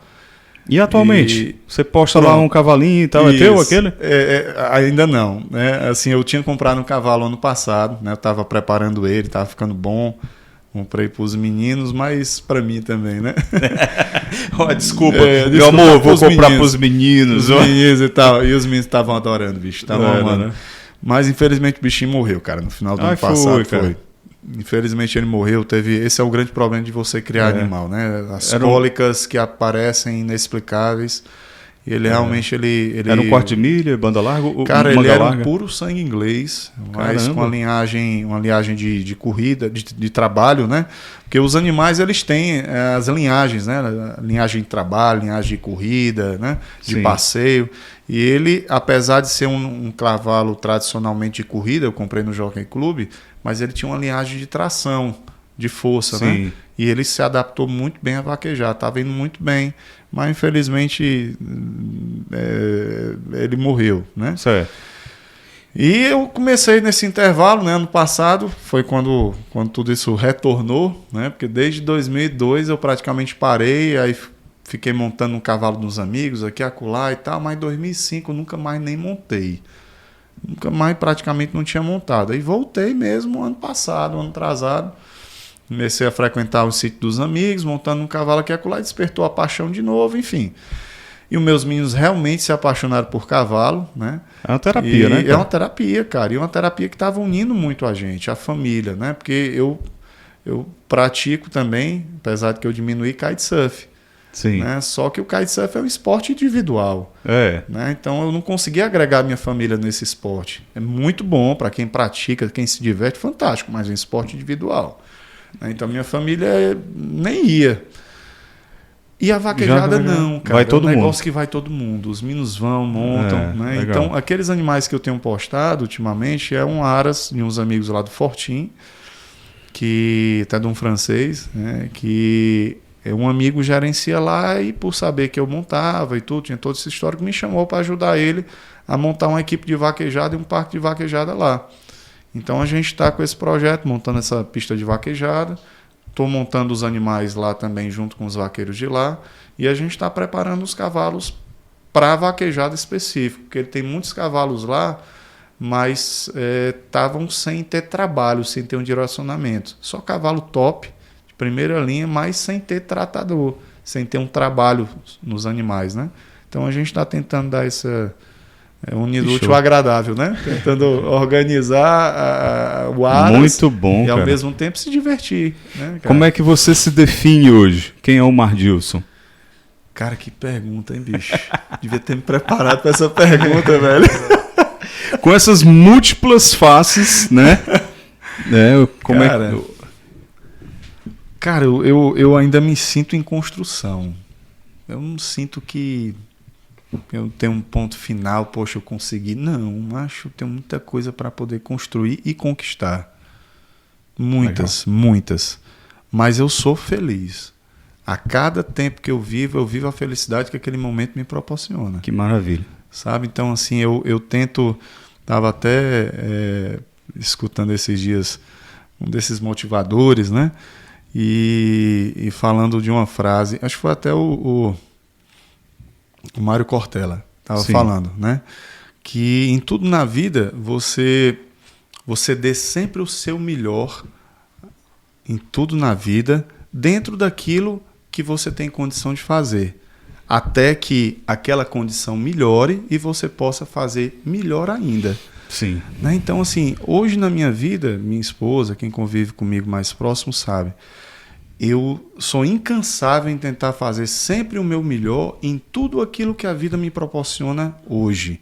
[SPEAKER 1] E atualmente? Você posta lá um cavalinho e tal, é teu aquele?
[SPEAKER 3] Ainda não. Né? Assim, eu tinha comprado um cavalo ano passado, né? Eu estava preparando ele, estava ficando bom. Comprei para os meninos, mas para mim também, né?
[SPEAKER 1] Desculpa, meu amor, vou comprar para os meninos.
[SPEAKER 3] Os meninos e tal. E os meninos estavam adorando, bicho. Estavam amando. Né? Mas infelizmente o bichinho morreu, cara, no final do ano passado. Foi. Infelizmente ele morreu. Esse é o grande problema de você criar animal, né? As cólicas que aparecem inexplicáveis. E ele realmente ele
[SPEAKER 1] era um quarto de milha, banda larga?
[SPEAKER 3] Cara, ele era um puro sangue inglês, mas com uma linhagem de corrida, de trabalho, né? Porque os animais eles têm as linhagens, né? Linhagem de trabalho, linhagem de corrida, né? De passeio. E ele, apesar de ser um cavalo tradicionalmente de corrida, eu comprei no Jockey Club, mas ele tinha uma linhagem de tração, de força, né? E ele se adaptou muito bem a vaquejar, estava indo muito bem, mas infelizmente ele morreu, né?
[SPEAKER 1] Certo.
[SPEAKER 3] E eu comecei nesse intervalo, né? Ano passado foi quando tudo isso retornou, né? Porque desde 2002 eu praticamente parei, aí fiquei montando um cavalo dos amigos aqui, acolá e tal, mas em 2005 eu nunca mais nem montei. Nunca mais praticamente não tinha montado. Aí voltei mesmo ano passado, ano atrasado. Comecei a frequentar o sítio dos amigos, montando um cavalo aqui e acolá, despertou a paixão de novo, enfim. E os meus meninos realmente se apaixonaram por cavalo, né?
[SPEAKER 1] É uma terapia, né?
[SPEAKER 3] É uma terapia, cara. E uma terapia que estava unindo muito a gente, a família, né? Porque eu pratico também, apesar de que eu diminuí kitesurf.
[SPEAKER 1] Sim.
[SPEAKER 3] Né? Só que o kitesurf é um esporte individual. Né? Então eu não consegui agregar minha família nesse esporte. É muito bom para quem pratica, quem se diverte, fantástico, mas é um esporte individual. Né? Então minha família nem ia. E a vaquejada não, cara.
[SPEAKER 1] Vai todo
[SPEAKER 3] é um negócio
[SPEAKER 1] mundo.
[SPEAKER 3] Que vai todo mundo. Os meninos vão, montam. Né? Então aqueles animais que eu tenho postado ultimamente é um aras de uns amigos lá do Fortim, que até de um francês, né? Que um amigo gerencia lá e por saber que eu montava e tudo, tinha todo esse histórico, me chamou para ajudar ele a montar uma equipe de vaquejada e um parque de vaquejada lá. Então a gente está com esse projeto, montando essa pista de vaquejada, estou montando os animais lá também junto com os vaqueiros de lá e a gente está preparando os cavalos para vaquejada específico, porque ele tem muitos cavalos lá, mas estavam sem ter trabalho, sem ter um direcionamento. Só cavalo top, primeira linha, mas sem ter tratador, sem ter um trabalho nos animais, né? Então a gente está tentando dar essa unir o útil ao agradável, né? Tentando organizar o aras
[SPEAKER 1] muito bom,
[SPEAKER 3] e ao
[SPEAKER 1] cara.
[SPEAKER 3] mesmo tempo se divertir, né, cara?
[SPEAKER 1] Como é que você se define hoje? Quem é o Mardilson?
[SPEAKER 3] Cara, que pergunta, hein, bicho? Devia ter me preparado para essa pergunta, velho.
[SPEAKER 1] Com essas múltiplas faces, né? Como
[SPEAKER 3] cara,
[SPEAKER 1] é que...
[SPEAKER 3] Cara, eu ainda me sinto em construção. Eu não sinto que eu tenho um ponto final, poxa, eu consegui. Não, acho que eu tenho muita coisa para poder construir e conquistar. Muitas. Mas eu sou feliz. A cada tempo que eu vivo a felicidade que aquele momento me proporciona.
[SPEAKER 1] Que maravilha.
[SPEAKER 3] Sabe? Então, assim, eu tento... Estava até escutando esses dias um desses motivadores, né? E falando de uma frase, acho que foi até o Mário Cortella estava falando, né? Que em tudo na vida você dê sempre o seu melhor em tudo na vida, dentro daquilo que você tem condição de fazer, até que aquela condição melhore e você possa fazer melhor ainda.
[SPEAKER 1] Sim.
[SPEAKER 3] Né? Então, assim, hoje na minha vida, minha esposa, quem convive comigo mais próximo sabe, eu sou incansável em tentar fazer sempre o meu melhor em tudo aquilo que a vida me proporciona hoje,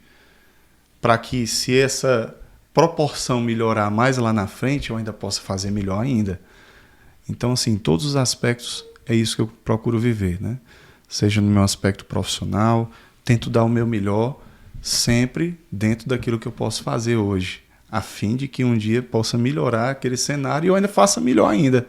[SPEAKER 3] para que, se essa proporção melhorar mais lá na frente, eu ainda possa fazer melhor ainda. Então, assim, em todos os aspectos, é isso que eu procuro viver, né? Seja no meu aspecto profissional, tento dar o meu melhor sempre dentro daquilo que eu posso fazer hoje, a fim de que um dia possa melhorar aquele cenário e eu ainda faça melhor ainda.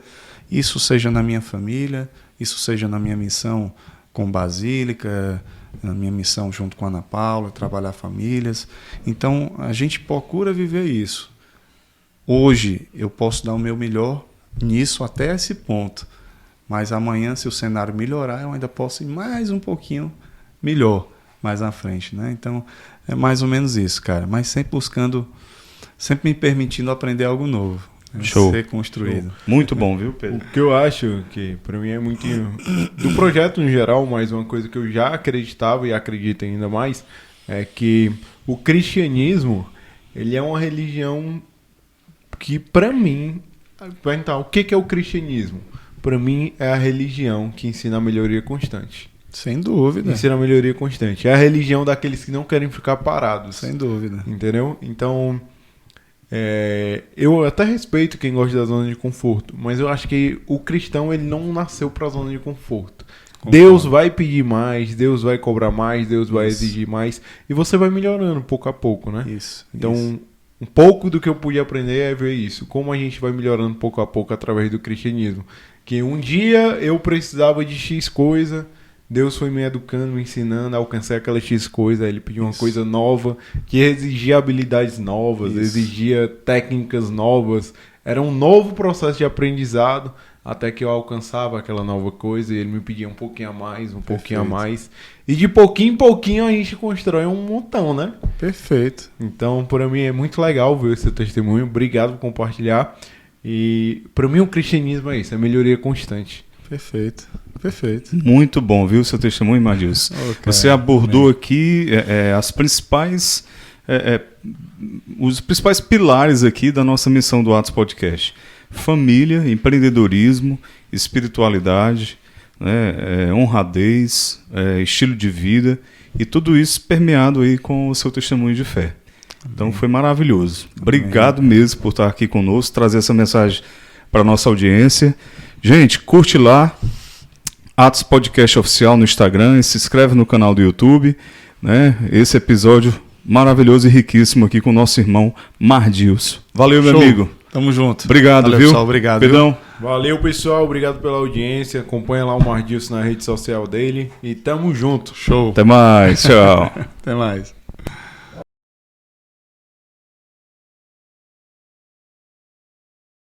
[SPEAKER 3] Isso seja na minha família, isso seja na minha missão com Basílica, na minha missão junto com a Ana Paula, trabalhar famílias. Então, a gente procura viver isso. Hoje, eu posso dar o meu melhor nisso até esse ponto. Mas amanhã, se o cenário melhorar, eu ainda posso ir mais um pouquinho melhor mais à frente, né? Então, é mais ou menos isso, cara. Mas sempre buscando, sempre me permitindo aprender algo novo.
[SPEAKER 1] Show.
[SPEAKER 3] Ser construído.
[SPEAKER 1] Show. Muito bom, viu, Pedro?
[SPEAKER 2] O que eu acho que, para mim, é muito... Do projeto no geral, mas uma coisa que eu já acreditava e acredito ainda mais, é que o cristianismo, ele é uma religião que, para mim... Então, o que é o cristianismo? Para mim, é a religião que ensina a melhoria constante.
[SPEAKER 3] Sem dúvida.
[SPEAKER 2] Ensina a melhoria constante. É a religião daqueles que não querem ficar parados.
[SPEAKER 3] Sem dúvida.
[SPEAKER 2] Entendeu? Então, eu até respeito quem gosta da zona de conforto, mas eu acho que o cristão, ele não nasceu para a zona de conforto. Concordo. Deus vai pedir mais, Deus vai cobrar mais, Deus vai exigir mais, e você vai melhorando pouco a pouco, né?
[SPEAKER 3] Isso.
[SPEAKER 2] Então,
[SPEAKER 3] isso.
[SPEAKER 2] Um pouco do que eu pude aprender é ver isso. Como a gente vai melhorando pouco a pouco através do cristianismo. Que um dia eu precisava de X coisa, Deus foi me educando, me ensinando a alcançar aquela X coisa. Ele pediu uma coisa nova, que exigia habilidades novas, exigia técnicas novas. Era um novo processo de aprendizado, até que eu alcançava aquela nova coisa e ele me pedia um pouquinho a mais, um pouquinho a mais. E de pouquinho em pouquinho a gente constrói um montão, né?
[SPEAKER 3] Perfeito.
[SPEAKER 2] Então, para mim é muito legal ver esse testemunho. Obrigado por compartilhar. E para mim o cristianismo é isso, é melhoria constante.
[SPEAKER 3] Perfeito. Perfeito.
[SPEAKER 1] Muito bom, viu, seu testemunho, Mardilson. Você abordou aqui as principais, os principais pilares aqui da nossa missão do Atos Podcast. Família, empreendedorismo, espiritualidade, né, honradez, estilo de vida, e tudo isso permeado aí com o seu testemunho de fé. Então foi maravilhoso. Obrigado mesmo por estar aqui conosco, trazer essa mensagem para a nossa audiência. Gente, curte lá, Atos Podcast Oficial no Instagram, e se inscreve no canal do YouTube, né? Esse episódio maravilhoso e riquíssimo aqui com o nosso irmão Mardilson. Valeu, meu amigo.
[SPEAKER 3] Tamo junto.
[SPEAKER 1] Obrigado,
[SPEAKER 3] valeu,
[SPEAKER 1] viu?
[SPEAKER 3] Pessoal, obrigado.
[SPEAKER 1] Pedrão.
[SPEAKER 2] Valeu, pessoal. Obrigado pela audiência. Acompanha lá o Mardilson na rede social dele. E tamo junto.
[SPEAKER 3] Show.
[SPEAKER 1] Até mais. Tchau.
[SPEAKER 3] Até mais.